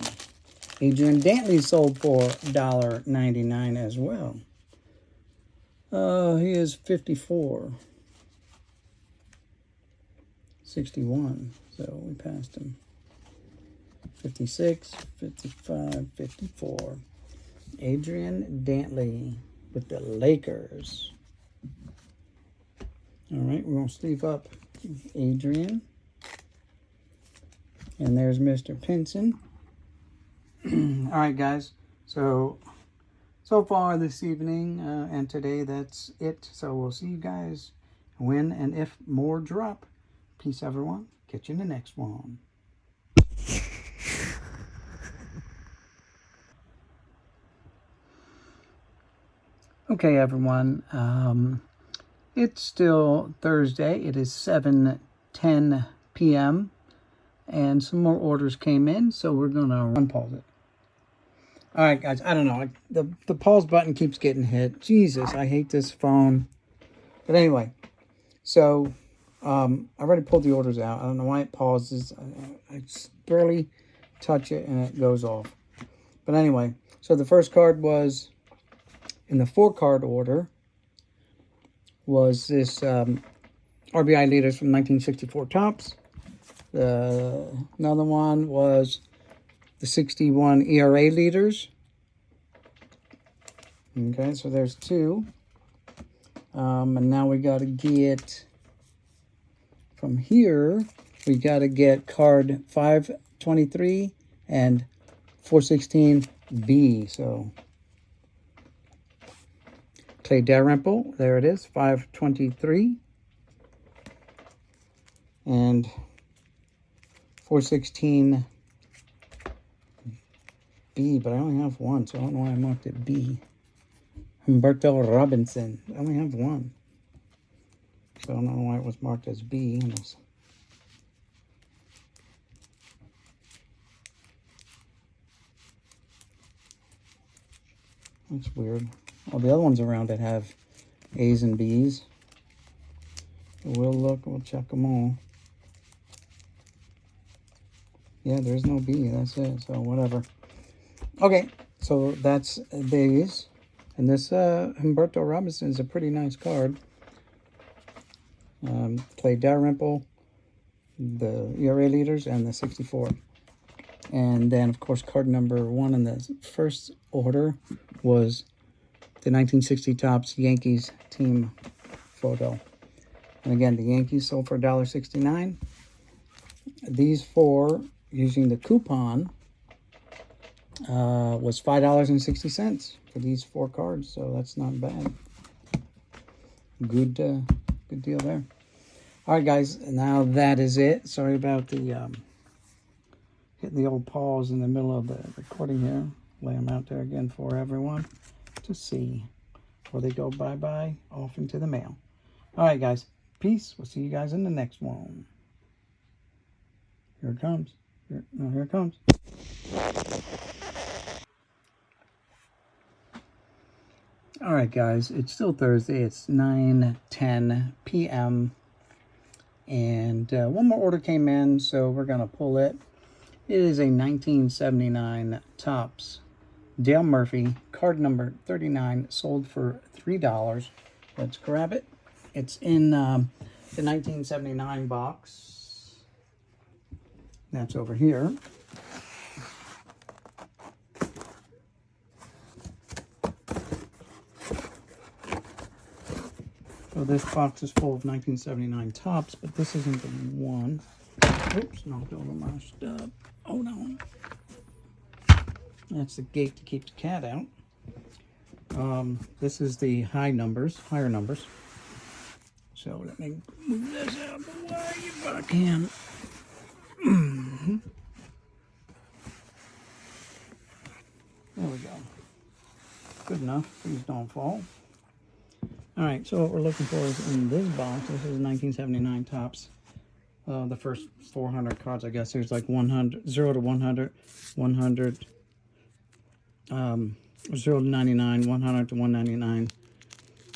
Adrian Dantley sold for $1.99 as well. He is 54. 61. So we passed him. 56, 55, 54. Adrian Dantley with the Lakers. All right, we're going to sleeve up Adrian. And there's Mr. Pinson. All right, guys. So far this evening and today, that's it. So we'll see you guys when and if more drop. Peace, everyone. Catch you in the next one. Okay, everyone. It's still Thursday. It is 7:10 p.m. and some more orders came in, so we're gonna unpause it. All right, guys. I don't know. The pause button keeps getting hit. Jesus, I hate this phone. But anyway, so I already pulled the orders out. I don't know why it pauses. I just barely touch it and it goes off. But anyway, so the first card was in the 4-card order was this RBI leaders from 1964 Topps. Another one was the 61 ERA leaders. Okay, so there's 2. And now we got to get, from here, we got to get card 523 and 416B. So Clay Dalrymple, there it is, 523. And 416B, but I only have one, so I don't know why I marked it B. Humberto Robinson, I only have one. So I don't know why it was marked as B. That's weird. All the other ones around it have A's and B's. We'll look, we'll check them all. Yeah, there's no B, that's it, so whatever. Okay, so that's these. And this Humberto Robinson is a pretty nice card. Clay Dalrymple, the ERA leaders, and the 64. And then, of course, card number 1 in the first order was the 1960 Topps Yankees team photo. And again, the Yankees sold for $1.69. These 4, using the coupon, was $5.60 for these 4 cards. So that's not bad. Good deal there. All right, guys. Now that is it. Sorry about the hitting the old pause in the middle of the recording here. Lay them out there again for everyone to see before they go bye-bye off into the mail. All right, guys. Peace. We'll see you guys in the next one. Here it comes. Here it comes. All right, guys. It's still Thursday. It's 9:10 p.m. And one more order came in, so we're going to pull it. It is a 1979 Topps Dale Murphy, card number 39, sold for $3. Let's grab it. It's in the 1979 box. That's over here. So this box is full of 1979 Topps, but this isn't the one. Oops, knocked over my stuff. Hold on. That's the gate to keep the cat out. This is the higher numbers. So let me move this out of the way if I can. There we go. Good enough. Please don't fall. All right, so what we're looking for is in this box. This is 1979 Topps. The first 400 cards, I guess. There's like 100, 0 to 100, 100, 0 to 99, 100 to 199,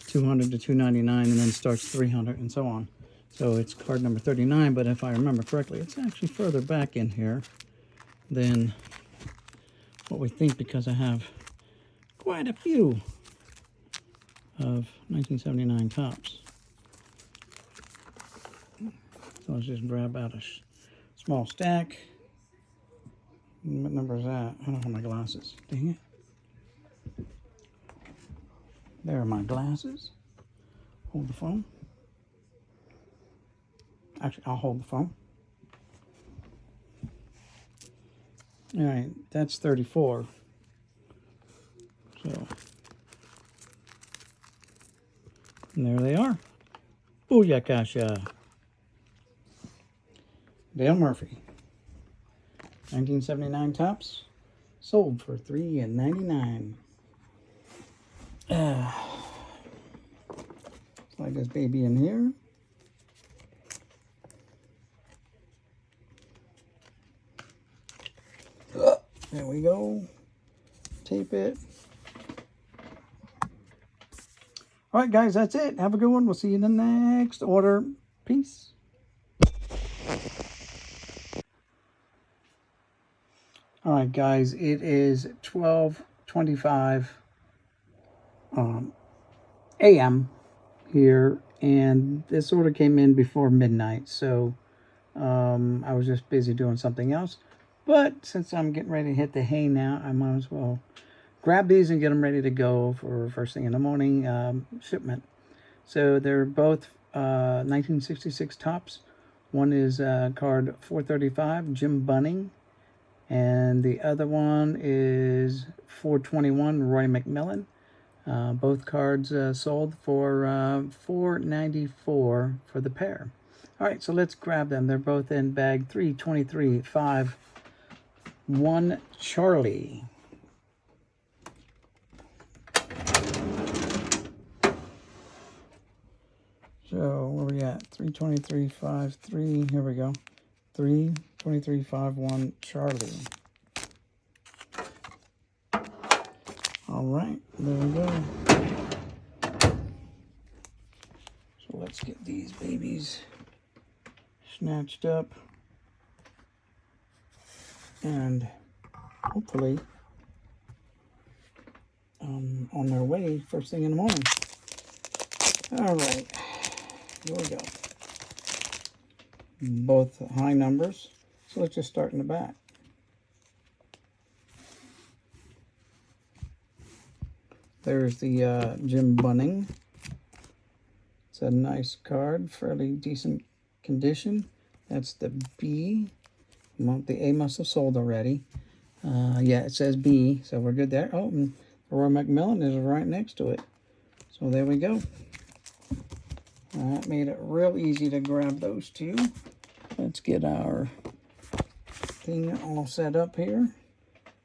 200 to 299, and then starts 300 and so on. So it's card number 39, but if I remember correctly, it's actually further back in here than what we think, because I have quite a few of 1979 Topps. So let's just grab out a small stack. What number is that? I don't have my glasses. Dang it. There are my glasses. Hold the phone. Actually, I'll hold the phone. All right, that's 34. So, and there they are. Boom. Booyakasha. Dale Murphy. 1979 tops. Sold for $3.99. Slide this baby in here. There we go. Tape it. All right, guys, that's it. Have a good one. We'll see you in the next order. Peace. All right, guys, it is 12:25 a.m. here, and this order came in before midnight, so I was just busy doing something else. But since I'm getting ready to hit the hay now, I might as well grab these and get them ready to go for first thing in the morning shipment. So they're both 1966 tops. One is card 435, Jim Bunning. And the other one is 421, Roy McMillan. Both cards sold for $4.94 for the pair. All right, so let's grab them. They're both in bag 323-5-1 Charlie. So where we at? 323-5-3. Here we go. 323-5-1 Charlie. All right, there we go. So let's get these babies snatched up and hopefully on their way first thing in the morning. All right, here we go. Both high numbers. So let's just start in the back. There's the Jim Bunning. It's a nice card, fairly decent condition. That's the B. Well, the A must have sold already. Yeah, it says B, so we're good there. Oh, and Roy McMillan is right next to it. So there we go. That made it real easy to grab those two. Let's get our thing all set up here.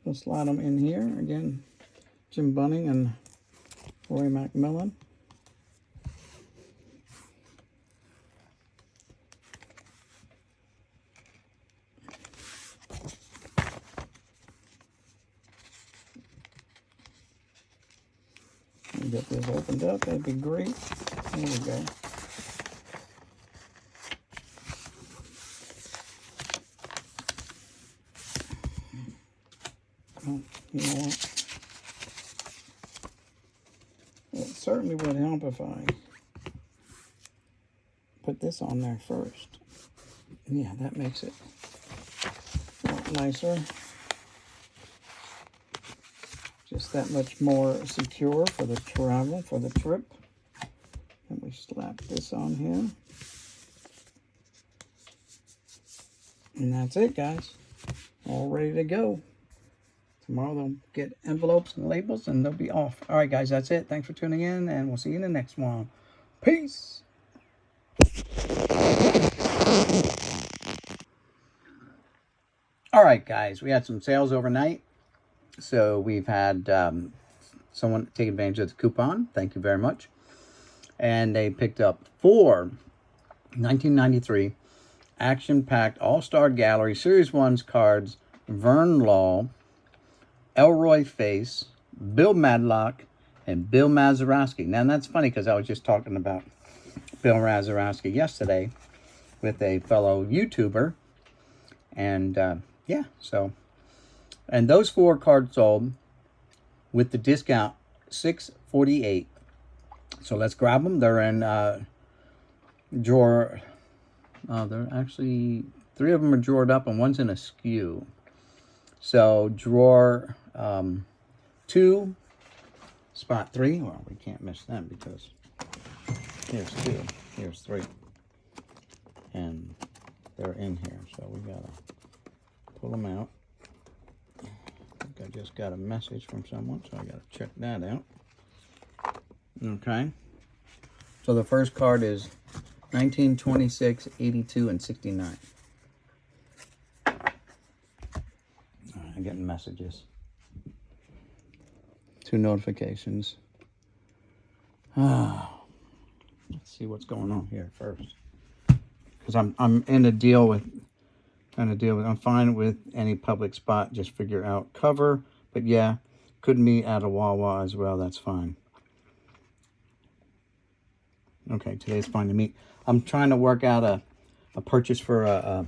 We'll slide them in here. Again, Jim Bunning and Roy McMillan. Get this opened up, that'd be great. There we go. Oh, you know what? It certainly would help if I put this on there first. Yeah, that makes it a lot nicer. Just that much more secure for the travel, for the trip. And we slap this on here. And that's it, guys. All ready to go. Tomorrow they'll get envelopes and labels and they'll be off. All right, guys, that's it. Thanks for tuning in, and we'll see you in the next one. Peace. All right, guys, we had some sales overnight. So we've had someone take advantage of the coupon. Thank you very much. And they picked up 4 1993 action-packed All-Star Gallery Series 1's cards, Vern Law, Elroy Face, Bill Madlock, and Bill Mazeroski. Now, that's funny because I was just talking about Bill Mazeroski yesterday with a fellow YouTuber. And, yeah, so... And those 4 cards sold with the discount $6.48. So let's grab them. They're in drawer. They're actually 3 of them are drawered up and one's in a skew. So drawer 2, spot 3. Well, we can't miss them because here's 2, here's 3, and they're in here. So we gotta pull them out. I just got a message from someone, so I got to check that out. Okay. So the first card is 19, 26, 82, and 69. I'm getting messages. 2 notifications. Let's see what's going on here first. Because I'm in a deal with, I'm fine with any public spot, just figure out cover. But yeah, could meet at a Wawa as well, that's fine. Okay, today's fine to meet. I'm trying to work out a purchase for a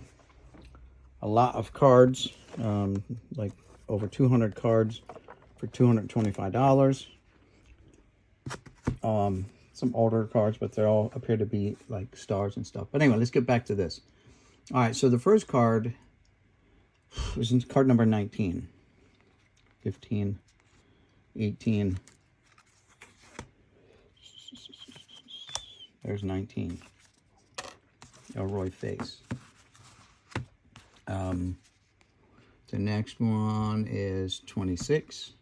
lot of cards, like over 200 cards for $225. Some older cards, but they all appear to be like stars and stuff. But anyway, let's get back to this. All right, so the first card is card number 19, 15, 18. There's 19. Elroy face. The next one is 26.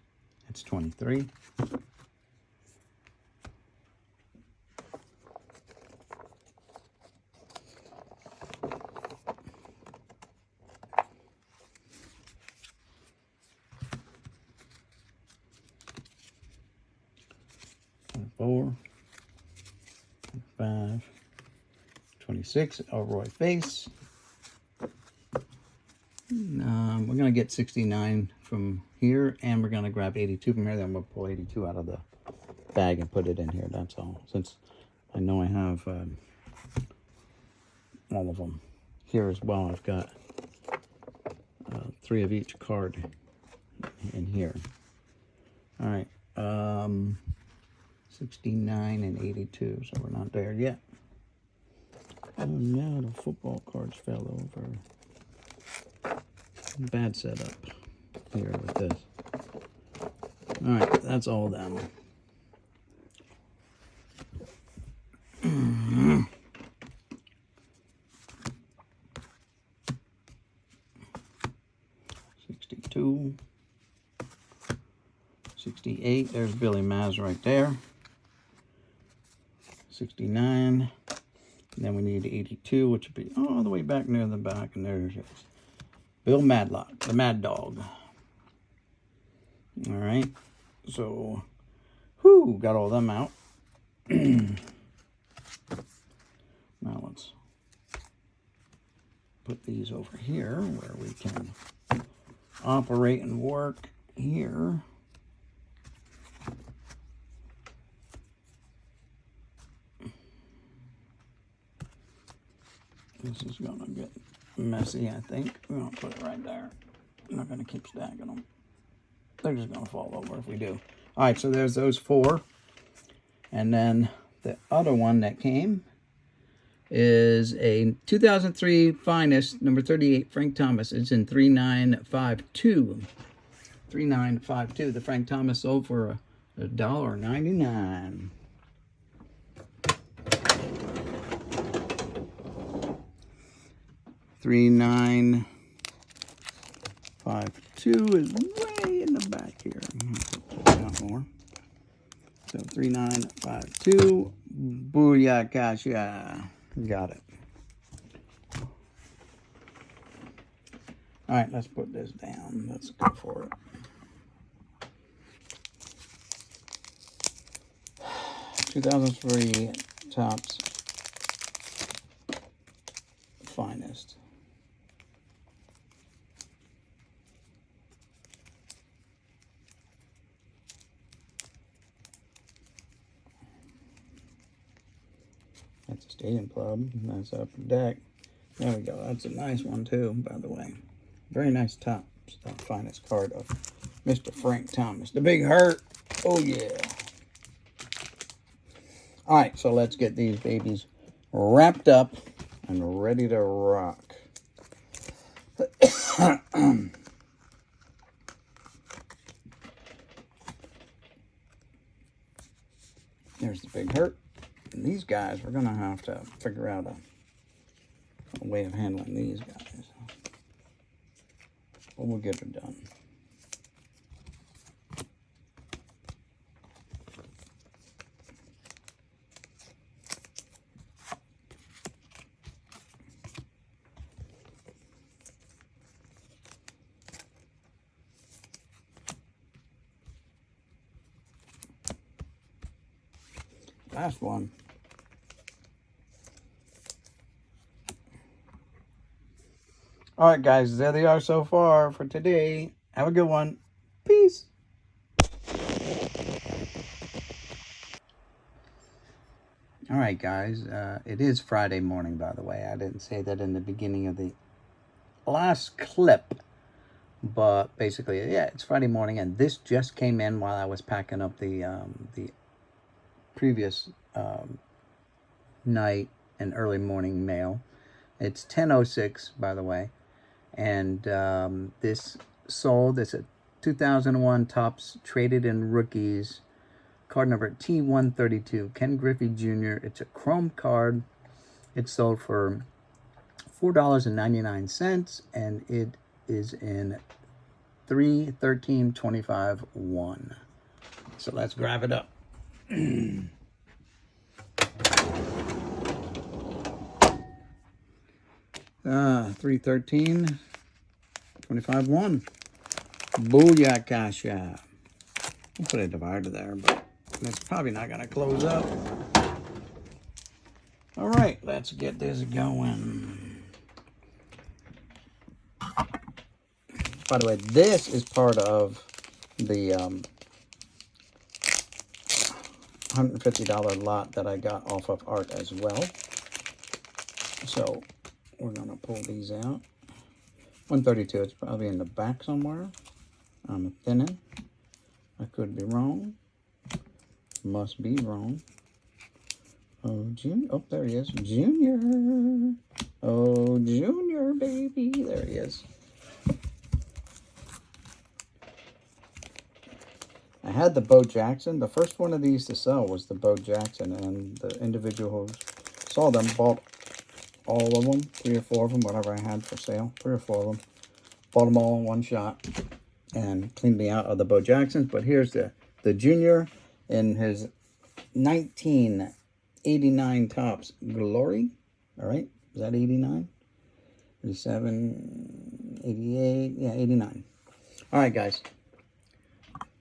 That's 23. Four, 5, 26, Elroy face. We're going to get 69 from here, and we're going to grab 82 from here. Then we'll pull 82 out of the bag and put it in here. That's all. Since I know I have all of them here as well. I've got 3 of each card in here. All right. 69 and 82, so we're not there yet. Oh no, the football cards fell over. Bad setup here with this. Alright, that's all of them. $62. $68. There's Billy Maz right there. $69. And then we need 82, which would be all the way back near the back. And there's Bill Madlock, the Mad Dog. All right. So, whoo, got all them out. Now let's put these over here where we can operate and work here. This is going to get messy, I think. We're going to put it right there. I'm not going to keep stacking them. They're just going to fall over if we do. All right, so there's those 4. And then the other one that came is a 2003 Finest, number 38, Frank Thomas. It's in 3952. 3952. The Frank Thomas sold for $1.99. $3952 is way in the back here. Out more. So 3952. Booyah, gotcha. Got it. All right, let's put this down. Let's go for it. $2003 Topps Finest. That's a Stadium Club. That's Upper Deck. There we go. That's a nice one too, by the way. Very nice top Finest card of Mr. Frank Thomas. The Big Hurt. Oh yeah. All right, so let's get these babies wrapped up and ready to rock. There's the Big Hurt. And these guys, we're going to have to figure out a way of handling these guys. But we'll get it done. last one. All right, guys, there they are so far for today. Have a good one. Peace. All right, guys, it is Friday morning, by the way. I didn't say that in the beginning of the last clip, but basically, yeah, it's Friday morning, and this just came in while I was packing up the previous night and early morning mail. It's 10:06, by the way, and this sold. It's a 2001 Topps Traded in Rookies card number T132, Ken Griffey Jr. It's a chrome card. It sold for $4.99, and it is in 3/13/25/1. So let's grab it up. 3/13/25/1. Booyah Kasha. I'll put a divider there, but it's probably not going to close up. All right, let's get this going. By the way, this is part of the $150 lot that I got off of Art as well. So we're going to pull these out. 132, it's probably in the back somewhere. I'm thinning. I could be wrong. Must be wrong. Oh, Junior. Oh, there he is. Junior. Oh, Junior, baby. There he is. I had the Bo Jackson. The first one of these to sell was the Bo Jackson, and the individual who saw them bought all of them, 3 or 4 of them, whatever I had for sale, 3 or 4 of them. Bought them all in one shot and cleaned me out of the Bo Jacksons. But here's the Junior in his 1989 Topps Glory. All right, is that 89? 87, 88, yeah, 89. All right, guys.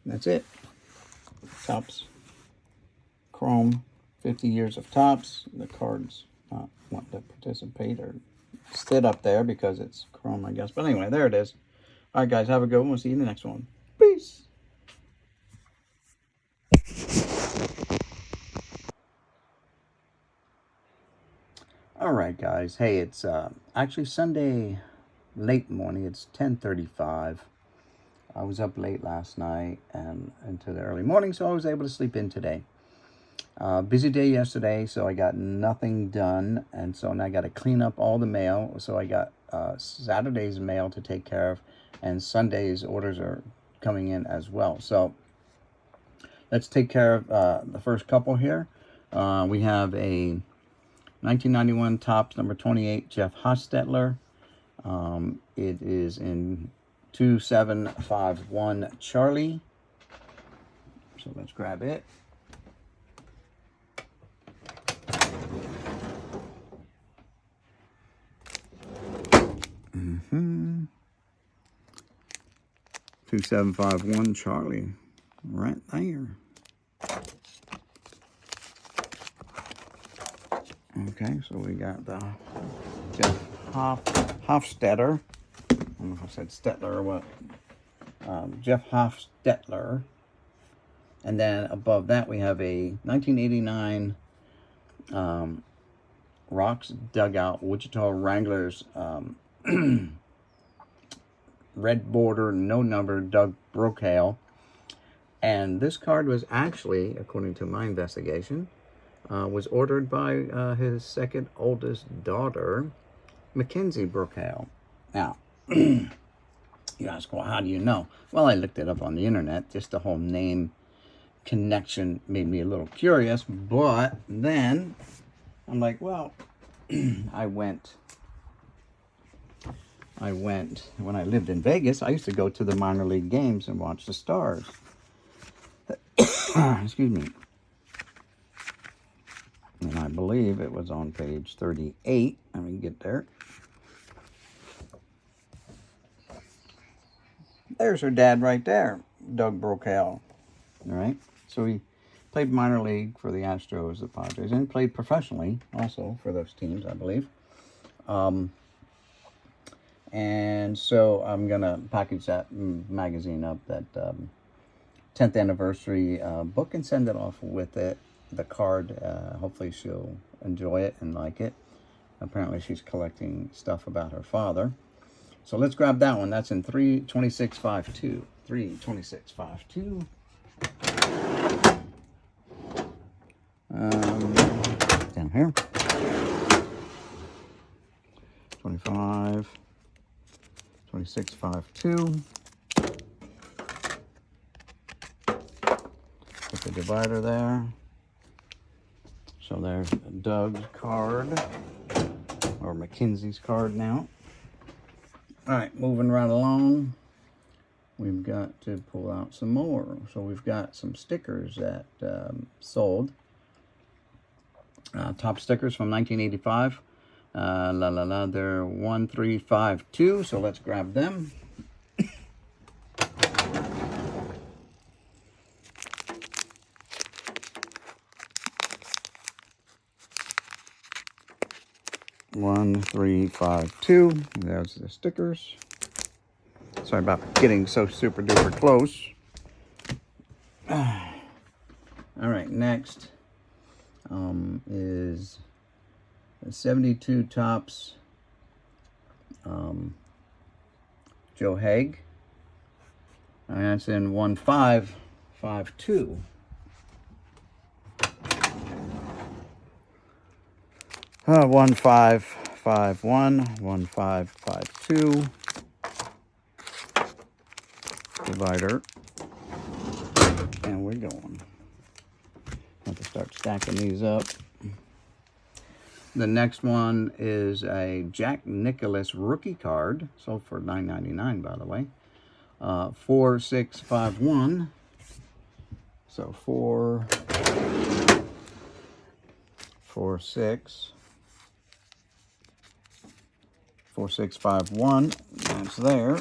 That's it. Topps Chrome, 50 years of Topps. The cards not want to participate or sit up there because it's Chrome, I guess. But anyway, there it is. All right, guys, have a good one. We'll see you in the next one. Peace. All right, guys. Hey, it's actually Sunday late morning. It's 10:35. I was up late last night and into the early morning, so I was able to sleep in today. Busy day yesterday, so I got nothing done, and so now I got to clean up all the mail. So I got Saturday's mail to take care of, and Sunday's orders are coming in as well. So let's take care of the first couple here. We have a 1991 Topps number 28 Jeff Hostetler. It is in 2751 Charlie. So let's grab it. Mm-hmm. 2751 Charlie. Right there. Okay, so we got the Jeff Hofstetter. I don't know if I said Stetler or what. Jeff Hofstetler. And then above that we have a 1989 Rocks Dugout Wichita Wranglers red border, no number, Doug Brokaw. And this card was actually, according to my investigation, was ordered by his second oldest daughter, Mackenzie Brokaw. Now, you ask, well, how do you know? Well, I looked it up on the internet. Just the whole name connection made me a little curious. But then I'm like, well, I went, when I lived in Vegas, I used to go to the minor league games and watch the Stars. Excuse me. And I believe it was on page 38. Let me get there. There's her dad right there, Doug Brokaw. All right. So Played minor league for the Astros, the Padres, and played professionally also for those teams, I believe. And so I'm going to package that magazine up, that 10th anniversary book, and send it off with it, the card. Hopefully she'll enjoy it and like it. Apparently she's collecting stuff about her father. So let's grab that one. That's in 32652. 32652. Down here. 25. 2652. Put the divider there. So there's Doug's card, or Mackenzie's card now. All right, moving right along. We've got to pull out some more. So we've got some stickers that sold. Top stickers from 1985. They're 1352. So let's grab them. One, 3, 5, 2. There's the stickers. Sorry about getting so super duper close. All right, next is 72 Topps Joe Haig. And that's in 1552. 1551, 1552. Divider. And we're going. Have to start stacking these up. The next one is a Jack Nicklaus rookie card. Sold for $9.99, by the way. 4651. So 4, 4, 6. 4651. That's there.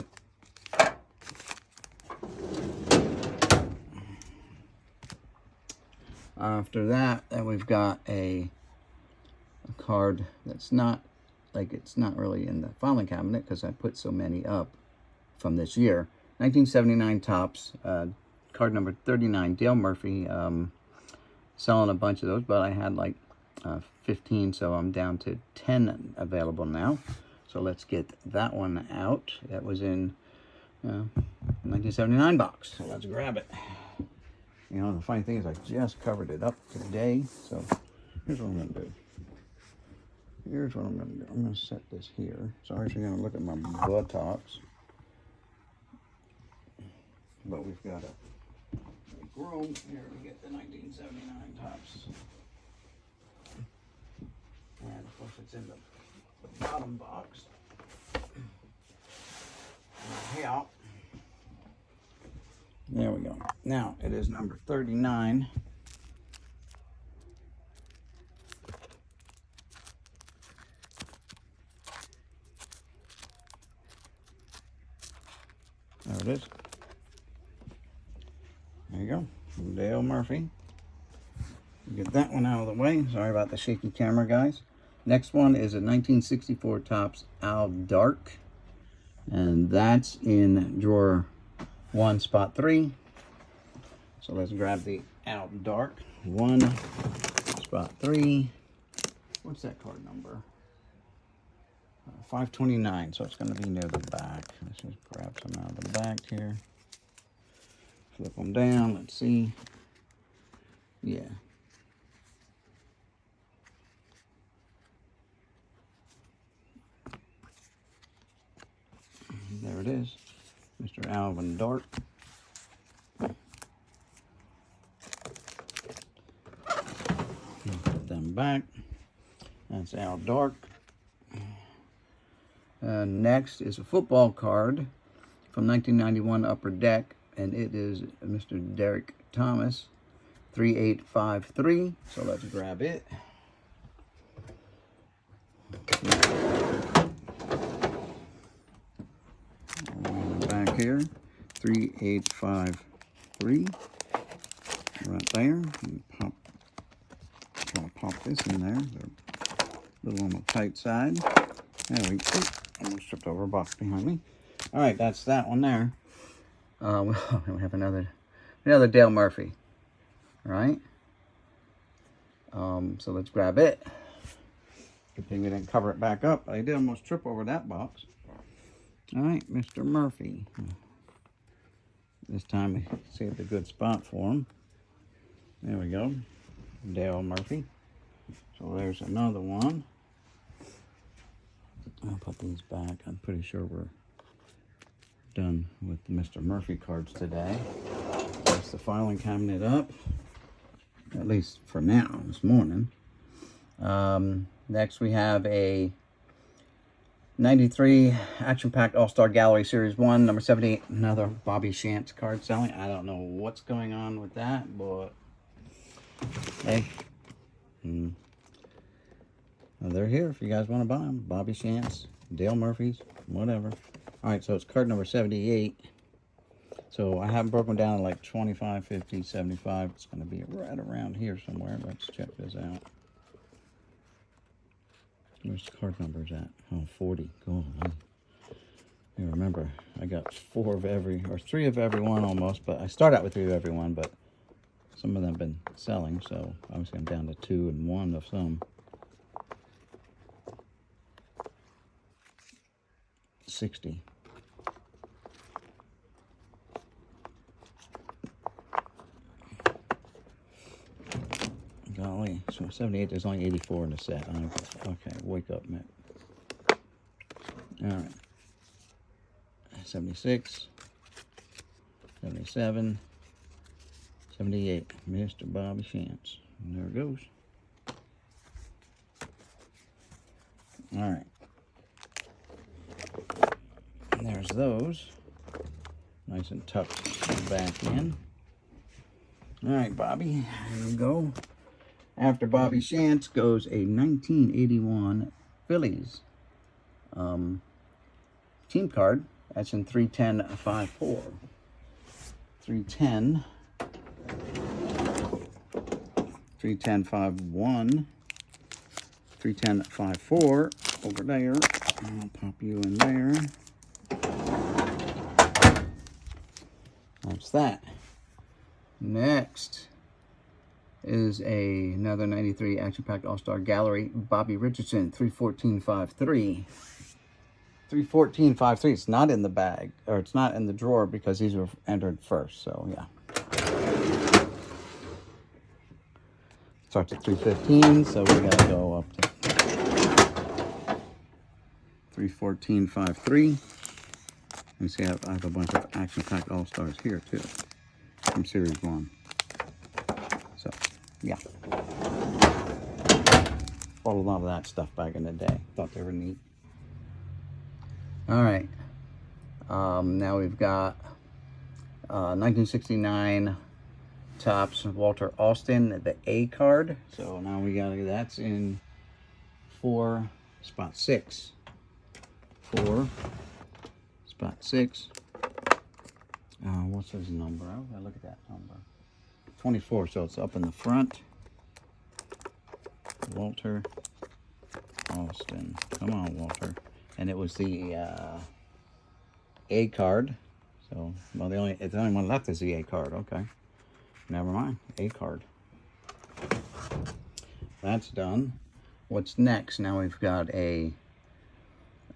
After that, then we've got a card that's not, like, it's not really in the filing cabinet because I put so many up from this year. 1979 Topps, card number 39, Dale Murphy. Selling a bunch of those, but I had like 15, so I'm down to 10 available now. So let's get that one out. That was in 1979 box. So let's grab it. You know, the funny thing is I just covered it up today. So here's what I'm going to do. Here's what I'm going to do. I'm going to set this here. Sorry if you're going to look at my buttocks. But we've got a room here to get the 1979 Topps. And of course it's in the bottom box. Here. There we go. Now it is number 39. There it is. There you go. Dale Murphy. Get that one out of the way. Sorry about the shaky camera, guys. Next one is a 1964 Topps Al Dark. And that's in drawer 1, spot 3. So let's grab the Al Dark. 1, spot 3. What's that card number? 529. So it's going to be near the back. Let's just grab some out of the back here. Flip them down. Let's see. Yeah. There it is. Mr. Alvin Dark. Put them back. That's Al Dark. Next is a football card from 1991 Upper Deck, and it is Mr. Derek Thomas, 3853. So let's grab it. Back here, 3853. right there. And pop, try to pop this in there. They're a little on the tight side. There we go. Almost tripped over a box behind me. All right, that's that one there. We have another Dale Murphy. All right. So let's grab it. Good thing we didn't cover it back up. I did almost trip over that box. All right, Mr. Murphy. This time we saved a good spot for him. There we go. Dale Murphy. So there's another one. I'll put these back. I'm pretty sure we're done with the Mr. Murphy cards today. Place the filing cabinet up. At least for now, this morning. Next we have a 93 Action-Packed All-Star Gallery Series 1, number 78. Another Bobby Shantz card selling. I don't know what's going on with that, but hey. They're here if you guys want to buy them. Bobby Shantz, Dale Murphy's, whatever. All right, so it's card number 78. So I have them broken down to like 25, 50, 75. It's going to be right around here somewhere. Let's check this out. Where's the card numbers at? Oh, 40. Cool. You remember, I got 4 of every, or 3 of every one almost, but I start out with 3 of every one, but some of them have been selling, so obviously I'm down to 2 and 1 of some. 60. Golly, so 78, there's only 84 in the set. Okay, wake up, Mitt. All right. 76, 77, 78. Mr. Bobby Shantz. And there it goes. All right. And there's those. Nice and tucked back in. All right, Bobby. There we go. After Bobby Shantz goes a 1981 Phillies team card. That's in 310-54. 310. 310-51. 310-54 over there. I'll pop you in there. That's that. Next is another 93 Action-Packed All-Star Gallery Bobby Richardson 314-53. 314-53. It's not in the bag, or it's not in the drawer because these were entered first, so yeah. Starts at 315, so we gotta go up to 314-53. You see, I have a bunch of Action-Packed All-Stars here too, from Series 1. So, yeah. Bought a lot of that stuff back in the day. Thought they were neat. All right. Now we've got 1969 Topps Walter Alston, the A card. So now we got, that's in 4, spot 6. 4, spot 6. What's his number? Oh, I look at that number. 24, so it's up in the front. Walter Alston. Come on, Walter. And it was the A card. So, well, the only one left is the A card. Okay. Never mind. A card. That's done. What's next? Now we've got a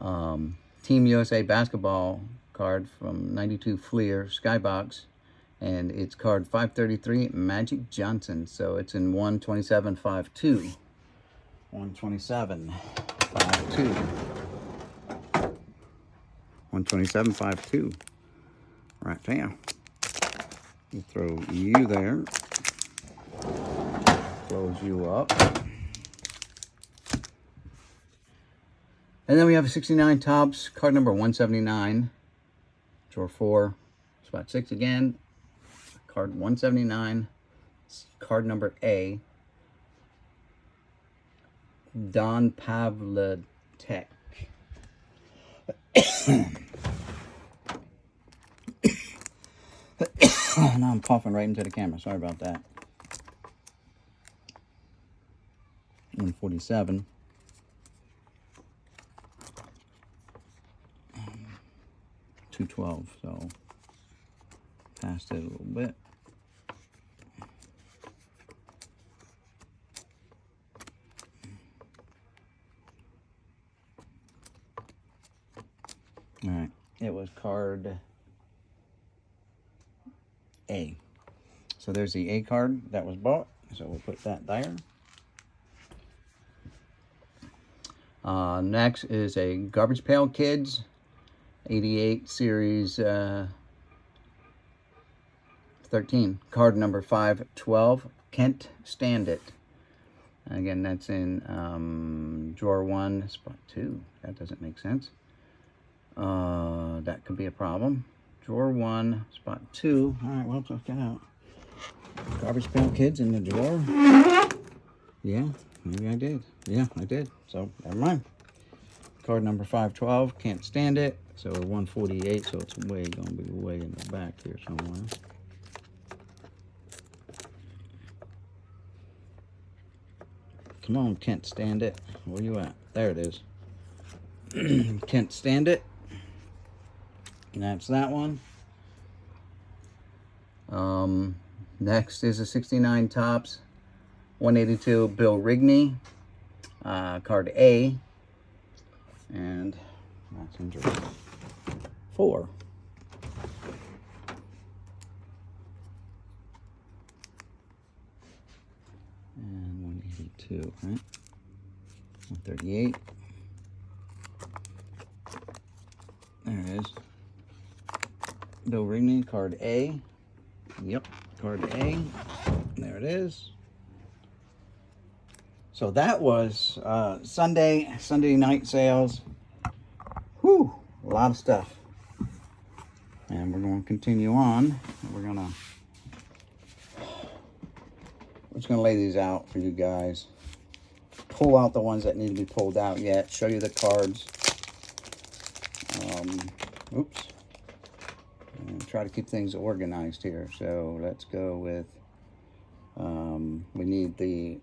Team USA basketball card from 92 Fleer Skybox. And it's card 533, Magic Johnson. So it's in 127-52. 127-52. 127-52. Right there. You throw you there. Close you up. And then we have a 69 Topps, card number 179. Drawer 4, spot 6 again. Card 179, card number A. Don Pavletek. Now I'm coughing right into the camera. Sorry about that. 147. $212, so passed it a little bit. All right, it was card A. So there's the A card that was bought. So we'll put that there. Next is a Garbage Pail Kids 88 Series 13. Card number 512. Can't Stand It. Again, that's in drawer 1, spot 2. That doesn't make sense. That could be a problem. Drawer 1, spot 2. All right, well, check that out. Garbage Pail Kids in the drawer. Yeah, maybe I did. Yeah, I did. So, never mind. Card number 512. Can't Stand It. So, 148. So, it's going to be way in the back here somewhere. Come on, Can't Stand It. Where you at? There it is. Can't Stand It. And that's that one. Next is a 69 Topps 182 Bill Rigney. Card A. And that's in drawer 4. And 182, right? 138. There it is. Bill Rigney, card A. Yep, card A. There it is. So that was Sunday night sales. Whew, a lot of stuff. And we're going to continue on. We're just going to lay these out for you guys. Pull out the ones that need to be pulled out yet. Show you the cards. Oops. And try to keep things organized here. So let's go with, we need the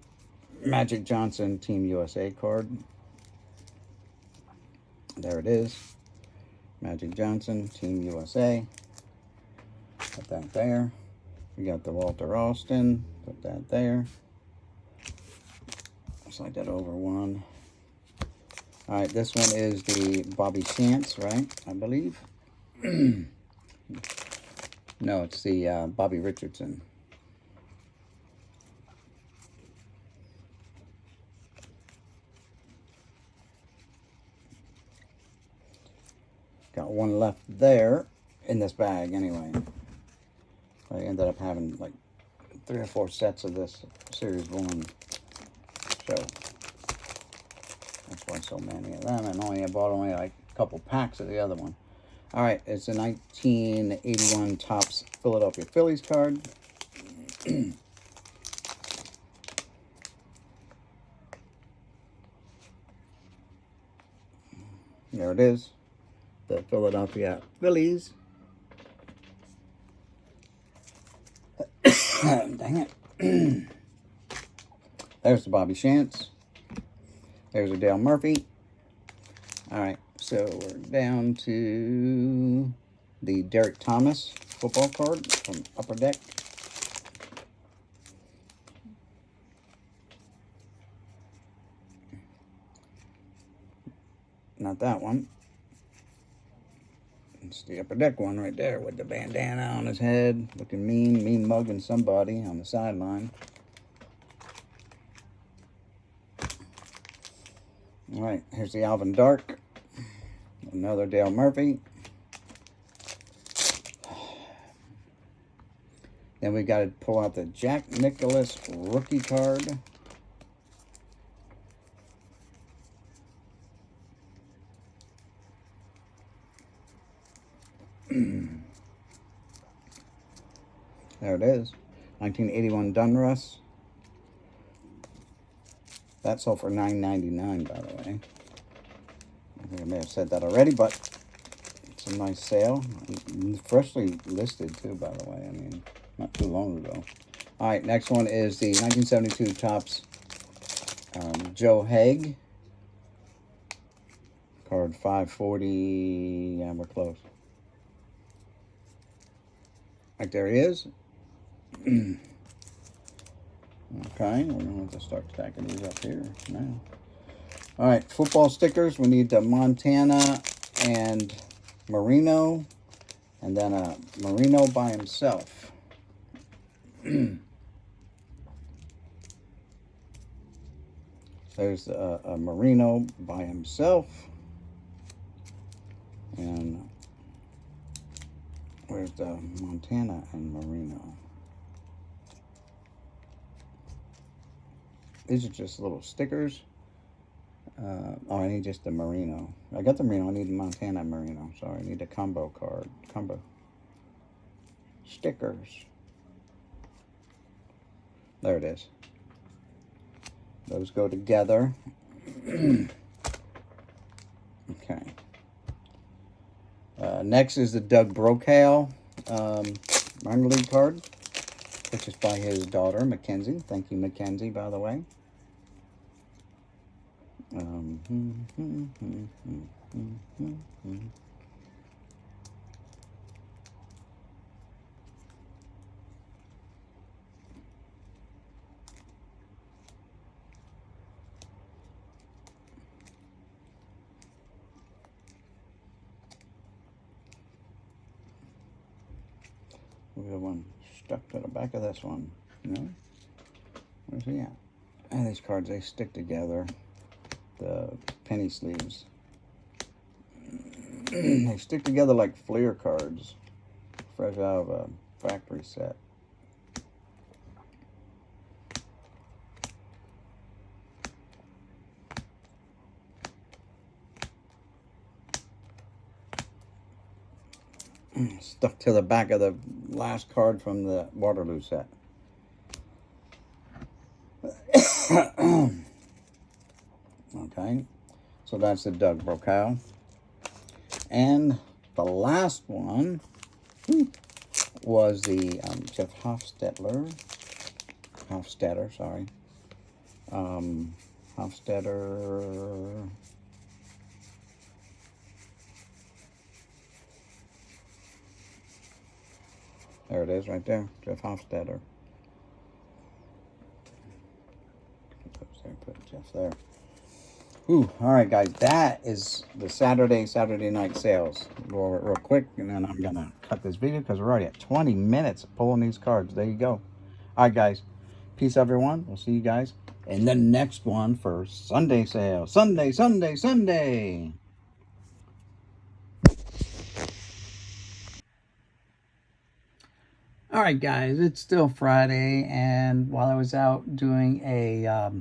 Magic Johnson Team USA card. There it is. Magic Johnson Team USA. Put that there. We got the Walter Alston. Put that there. Slide that over one. All right, this one is the Bobby Chance, right? I believe. No, it's the Bobby Richardson. Got one left there in this bag anyway. I ended up having like 3 or 4 sets of this Series 1. So that's why so many of them, and I bought only like a couple packs of the other one. All right, it's a 1981 Topps Philadelphia Phillies card. There it is, the Philadelphia Phillies. Dang it. There's the Bobby Chance. There's a Dale Murphy. All right, so we're down to the Derek Thomas football card from Upper Deck. Not that one. It's the Upper Deck one right there with the bandana on his head, looking mean mugging somebody on the sideline. All right, here's the Alvin Dark. Another Dale Murphy. Then we got to pull out the Jack Nicklaus rookie card. There it is. 1981 Dunruss. That sold for $9.99, by the way. I think I may have said that already, but it's a nice sale. Freshly listed, too, by the way. I mean, not too long ago. All right, next one is the 1972 Topps Joe Haig. Card 540. Yeah, we're close. Right there he is. Okay, we're going to have to start stacking these up here now. All right, football stickers. We need the Montana and Marino, and then a Marino by himself. There's a Marino by himself. And where's the Montana and Marino? These are just little stickers. Oh, I need just the Merino. I got the Merino. I need the Montana Merino. Sorry, I need a combo card. Combo stickers. There it is. Those go together. Okay. Next is the Doug Brokaw minor league card, purchased by his daughter, Mackenzie. Thank you, Mackenzie, by the way. We have one stuck to the back of this one. No? Where's he at? And these cards, they stick together. The penny sleeves. They stick together like Fleer cards. Fresh out of a factory set. Stuck to the back of the last card from the Waterloo set. Okay, so that's the Doug Brokaw. And the last one was the Jeff Hofstetter, sorry. Hofstetter. There it is right there, Jeff Hofstetter. Put Jeff there. Ooh, all right, guys, that is the Saturday night sales. Go over it real quick, and then I'm going to cut this video because we're already at 20 minutes of pulling these cards. There you go. All right, guys, peace, everyone. We'll see you guys in the next one for Sunday sale. Sunday. All right, guys, it's still Friday, and while I was out doing a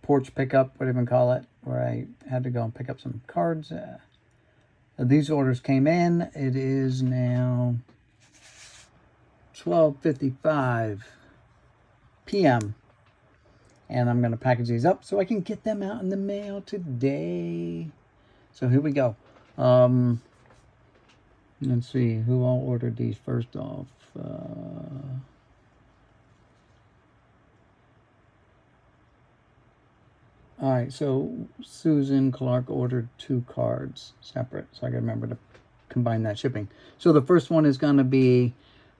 porch pickup, whatever you call it, where I had to go and pick up some cards, these orders came in. It is now 12:55 p.m. and I'm going to package these up so I can get them out in the mail today. So here we go. Let's see who all ordered these first off. All right, so Susan Clark ordered 2 cards separate, so I got to remember to combine that shipping. So the first one is going to be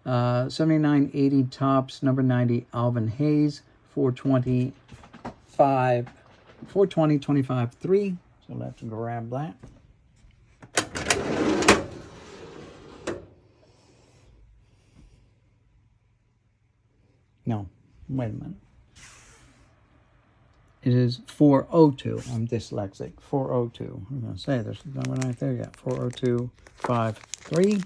7980 Topps, number 90, Alvin Hayes, 420-25-3. So let's grab that. No, wait a minute. It is 402. I'm dyslexic. 402. I'm going to say there's a number right there. Yeah, 40253.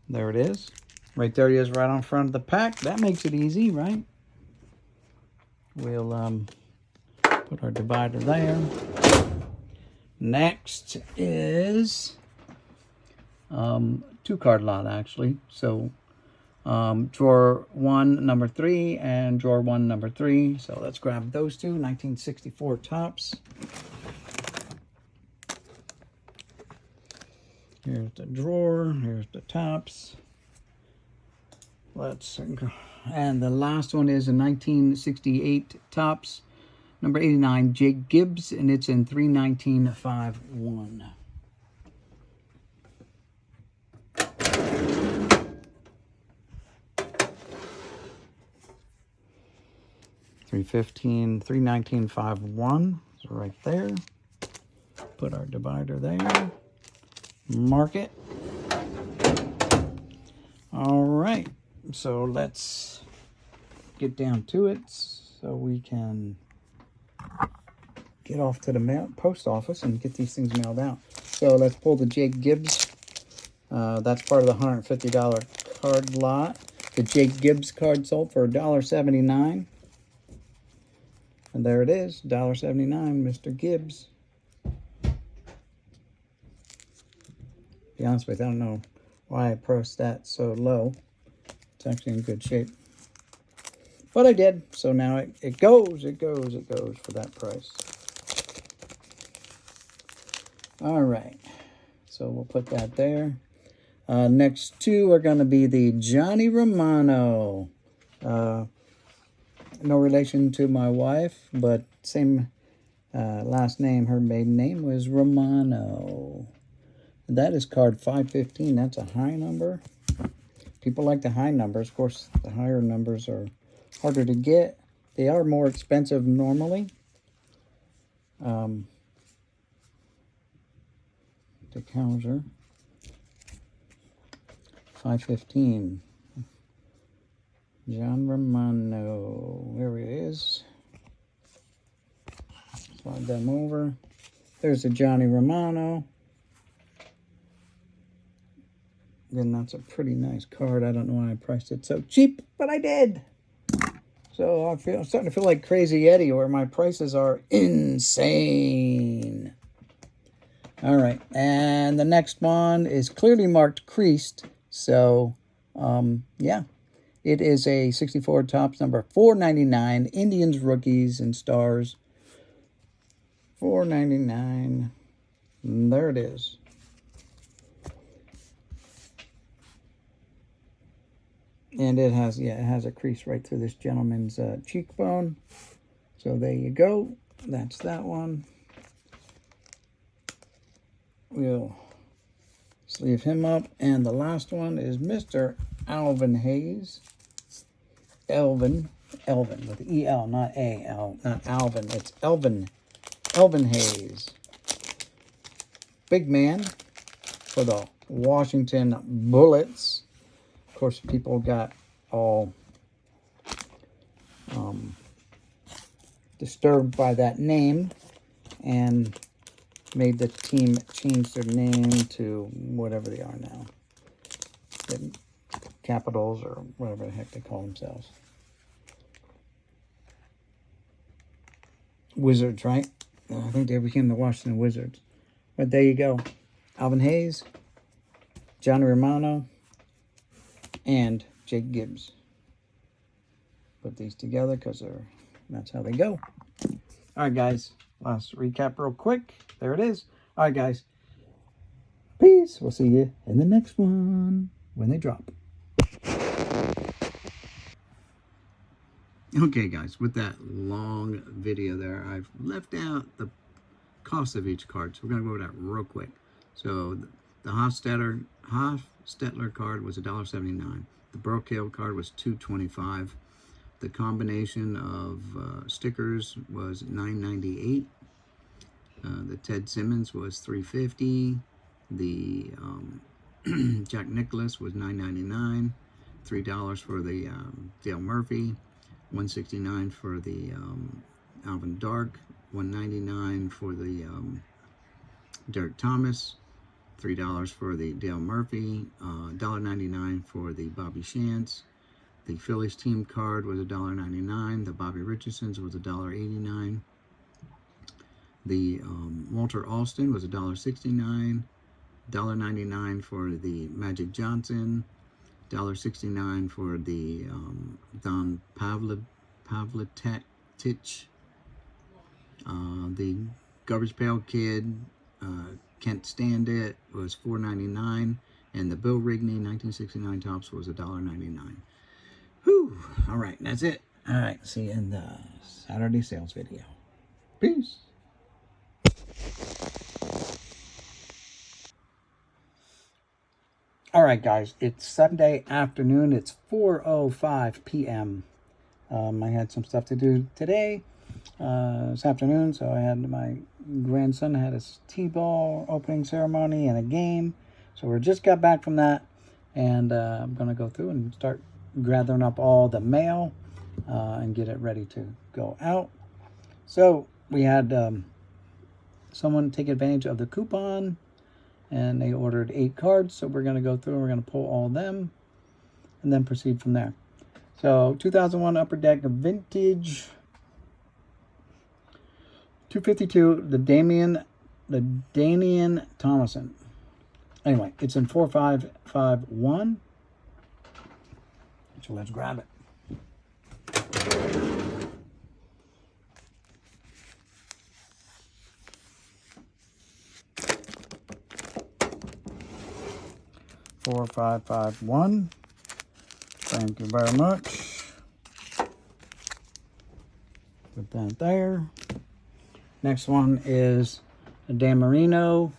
There it is. Right there it is, right on front of the pack. That makes it easy, right? We'll put our divider there. Next is 2-card lot, actually. So drawer 1, number 3, and drawer 1, number 3. So let's grab those 2. 1964 Topps. Here's the drawer. Here's the Topps. Let's go. And the last one is a 1968 Topps, number 89, Jake Gibbs, and it's in 319.51. $319.51. So right there. Put our divider there. Mark it. All right. So let's get down to it so we can get off to the post office and get these things mailed out. So let's pull the Jake Gibbs. That's part of the $150 card lot. The Jake Gibbs card sold for $1.79. And there it is, $1.79, Mr. Gibbs. To be honest with you, I don't know why I priced that so low. It's actually in good shape. But I did, so now it goes for that price. All right, so we'll put that there. Next two are going to be the Johnny Romano. No relation to my wife, but same last name. Her maiden name was Romano. That is card 515. That's a high number. People like the high numbers. Of course, the higher numbers are harder to get. They are more expensive normally. The Cowser. 515. John Romano. There he is. Slide them over. There's a Johnny Romano. Again, that's a pretty nice card. I don't know why I priced it so cheap, but I did. So I'm starting to feel like Crazy Eddie, where my prices are insane. All right, and the next one is clearly marked creased. So, yeah. It is a 64 Topps number 499, Indians rookies and stars. 499. There it is. And it has a crease right through this gentleman's cheekbone. So there you go. That's that one. We'll sleeve him up. And the last one is Mr. Alvin Hayes. Elvin with E-L, not A-L, not Alvin. It's Elvin Hayes. Big man for the Washington Bullets. Of course, people got all disturbed by that name and made the team change their name to whatever they are now. The Capitals or whatever the heck they call themselves. Wizards, right? I think they became the Washington Wizards. But there you go. Alvin Hayes, Johnny Romano, and Jake Gibbs. Put these together because that's how they go. All right, guys. Last recap real quick. There it is. All right, guys. Peace. We'll see you in the next one when they drop. Okay, guys. With that long video there, I've left out the cost of each card. So we're going to go over that real quick. So the Hofstetler card was $1.79. The Burkale card was $2.25. The combination of stickers was $9.98. The Ted Simmons was $3.50. The Jack Nicklaus was $9.99. $3 for the Dale Murphy. $1.69 for the Alvin Dark. $1.99 for the Derek Thomas. $3 for the Dale Murphy. $1.99 for the Bobby Shantz. The Phillies team card was $1.99. The Bobby Richardson's was $1.89. The Walter Alston was $1.69. $1.99 for the Magic Johnson. $1.69 for the Don Pavletich. The Garbage Pail Kid, Can't Stand It, was $4.99. And the Bill Rigney 1969 Topps was $1.99. Whew. All right, that's it. All right, see you in the Saturday sales video. Peace. All right, guys, it's Sunday afternoon. It's 4:05 p.m. I had some stuff to do today, this afternoon, so I had my grandson had his T-ball opening ceremony and a game. So we just got back from that, and I'm going to go through and start gathering up all the mail and get it ready to go out. So we had someone take advantage of the coupon, and they ordered 8 cards. So we're going to go through and we're going to pull all of them and then proceed from there. So 2001 Upper Deck Vintage 252, the Danian Thomason. Anyway, it's in 4551. So let's grab it. Four, 5, 5, 1. Thank you very much. Put that there. Next one is a Dan Marino.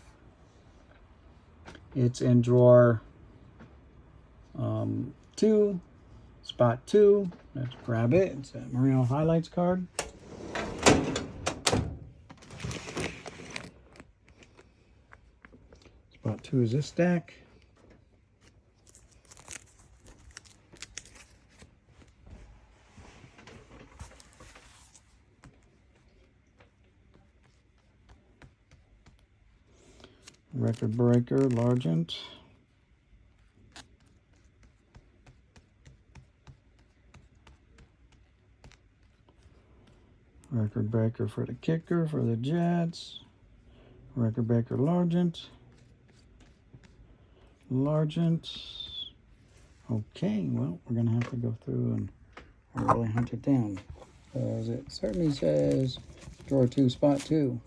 It's in drawer 2, spot 2. Let's grab it. It's a Marino Highlights card. Spot 2 is this stack. Record breaker, Largent. Record breaker for the kicker for the Jets. Record breaker, Largent. Okay, well, we're going to have to go through and really hunt it down, because it certainly says drawer 2, spot 2.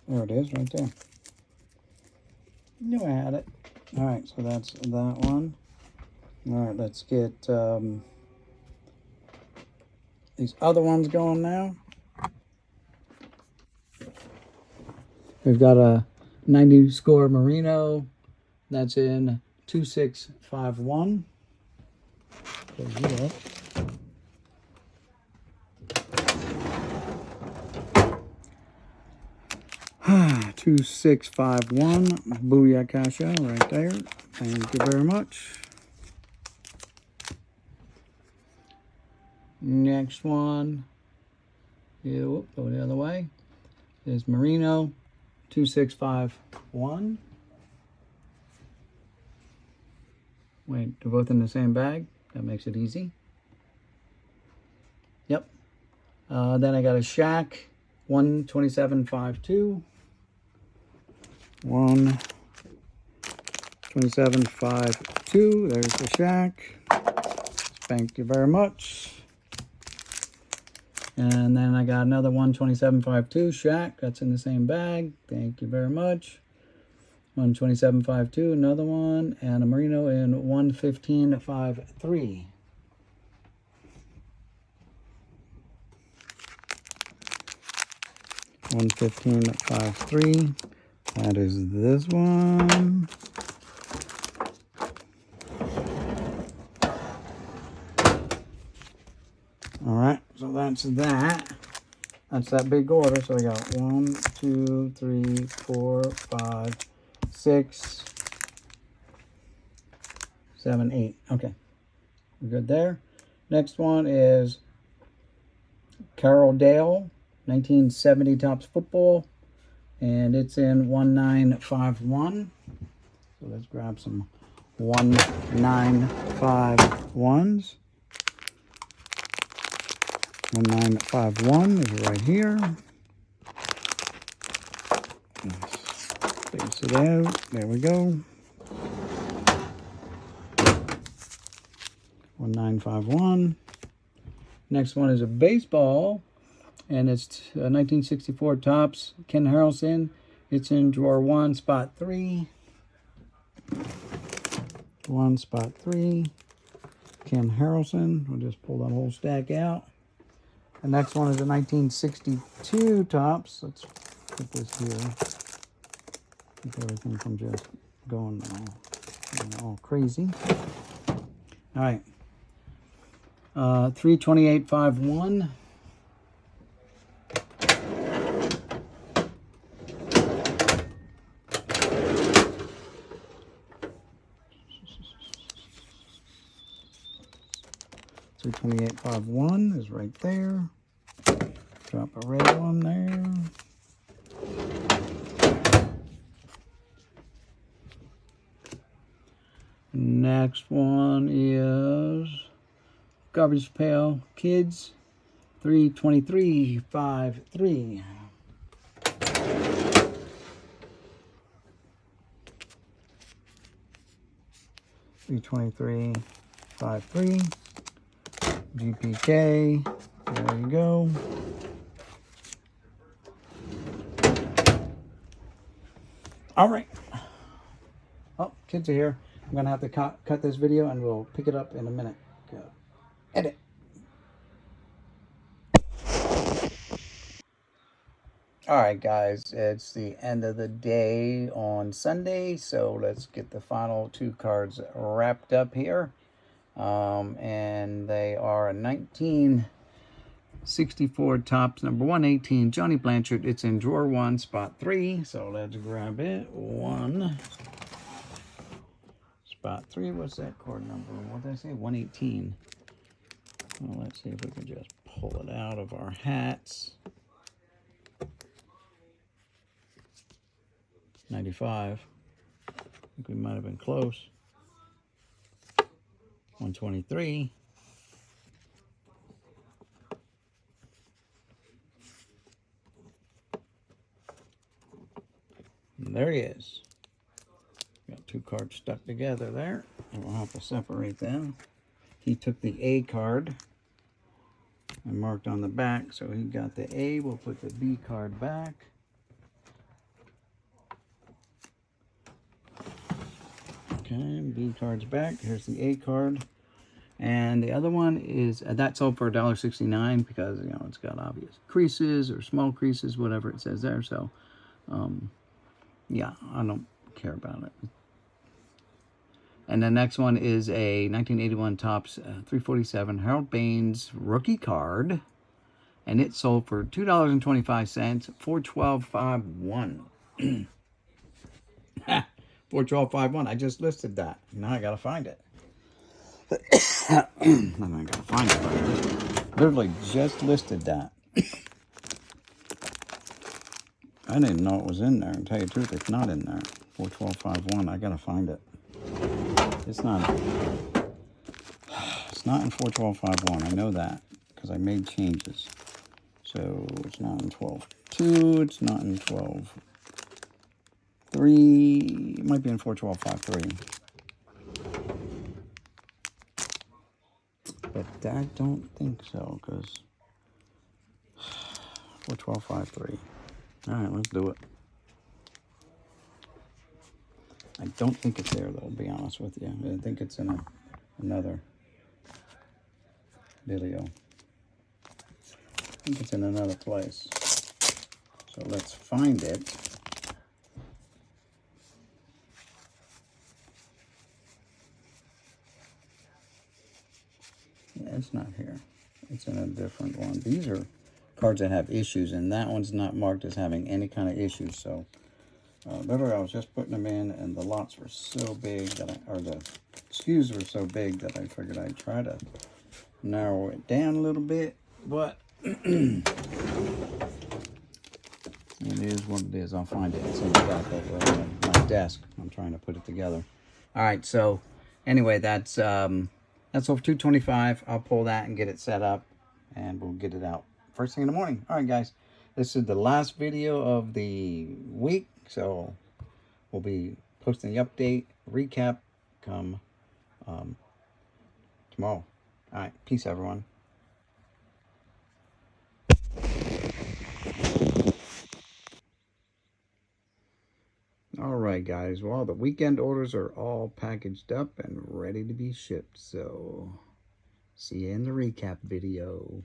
There it is, right there. Knew I had it. All right, so that's that one. All right, let's get these other ones going now. We've got a 90 score Marino. That's in 2651. So, 2651, Booyah Kasha right there. Thank you very much. Next one, go the other way, is Marino 2651. Wait, they're both in the same bag. That makes it easy. Yep. Then I got a Shaq 12752. 12752. There's the Shaq. Thank you very much. And then I got another 12752 Shaq. That's in the same bag. Thank you very much. 12752, another one, and a Marino in 11553. $115.53. That is this one. All right, so that's that. That's that big order. So we got 1, 2, 3, 4, 5, 6, 7, 8. Okay, we're good there. Next one is Carroll Dale, 1970 Topps Football, and it's in 1951. So let's grab some 1951s. 1951 is right here. Place it out. There we go. 1951. Next one is a baseball, and it's 1964 Topps, Ken Harrelson. It's in drawer 1, spot 3. 1, spot 3. Ken Harrelson. We'll just pull that whole stack out. The next one is a 1962 Topps. Let's put this here. Keep everything from just going all crazy. All right. 328.51. $328.51 is right there. Drop a red one there. Next one is Garbage Pail Kids, 323.53. $323.53. GPK. There you go. All right. Oh, kids are here. I'm going to have to cut this video, and we'll pick it up in a minute. Go. Edit. All right, guys. It's the end of the day on Sunday, so let's get the final 2 cards wrapped up here. And they are a 1964 Topps, number 118, Johnny Blanchard. It's in drawer 1, spot 3. So let's grab it. 1, spot 3. What's that card number? What did I say? 118. Well, let's see if we can just pull it out of our hats. 95. I think we might have been close. 123. And there he is. Got 2 cards stuck together there. And we'll have to separate them. He took the A card and marked on the back, so he got the A. We'll put the B card back. Okay, B card's back. Here's the A card. And the other one is, that sold for $1.69 because, you know, it's got obvious creases or small creases, whatever it says there. So, yeah, I don't care about it. And the next one is a 1981 Topps 347 Harold Baines rookie card. And it sold for $2.25, 412.51. 412.51. I just listed that. Now I gotta find it. And I gotta find it. I literally just listed that. I didn't know it was in there. And tell you the truth, it's not in there. 412.51. I gotta find it. It's not. It's not in 412.51. I know that because I made changes. So it's not in 12.2. It's not in 12.3. It might be in 412.53. But I don't think so, because 412.53. All right, let's do it. I don't think it's there, though, to be honest with you. I think it's in another video. I think it's in another place. So let's find it. Yeah, it's not here. It's in a different one. These are cards that have issues, and that one's not marked as having any kind of issues. So literally, I was just putting them in, and the lots were so big that the SKUs were so big that I figured I'd try to narrow it down a little bit. But it is what it is. I'll find it. It's in the back of my desk. I'm trying to put it together. All right. So anyway, that's over $225. I'll pull that and get it set up, and we'll get it out first thing in the morning. All right, guys. This is the last video of the week, so we'll be posting the update, recap, come tomorrow. All right. Peace, everyone. right, guys. Well, the weekend orders are all packaged up and ready to be shipped. So, see you in the recap video.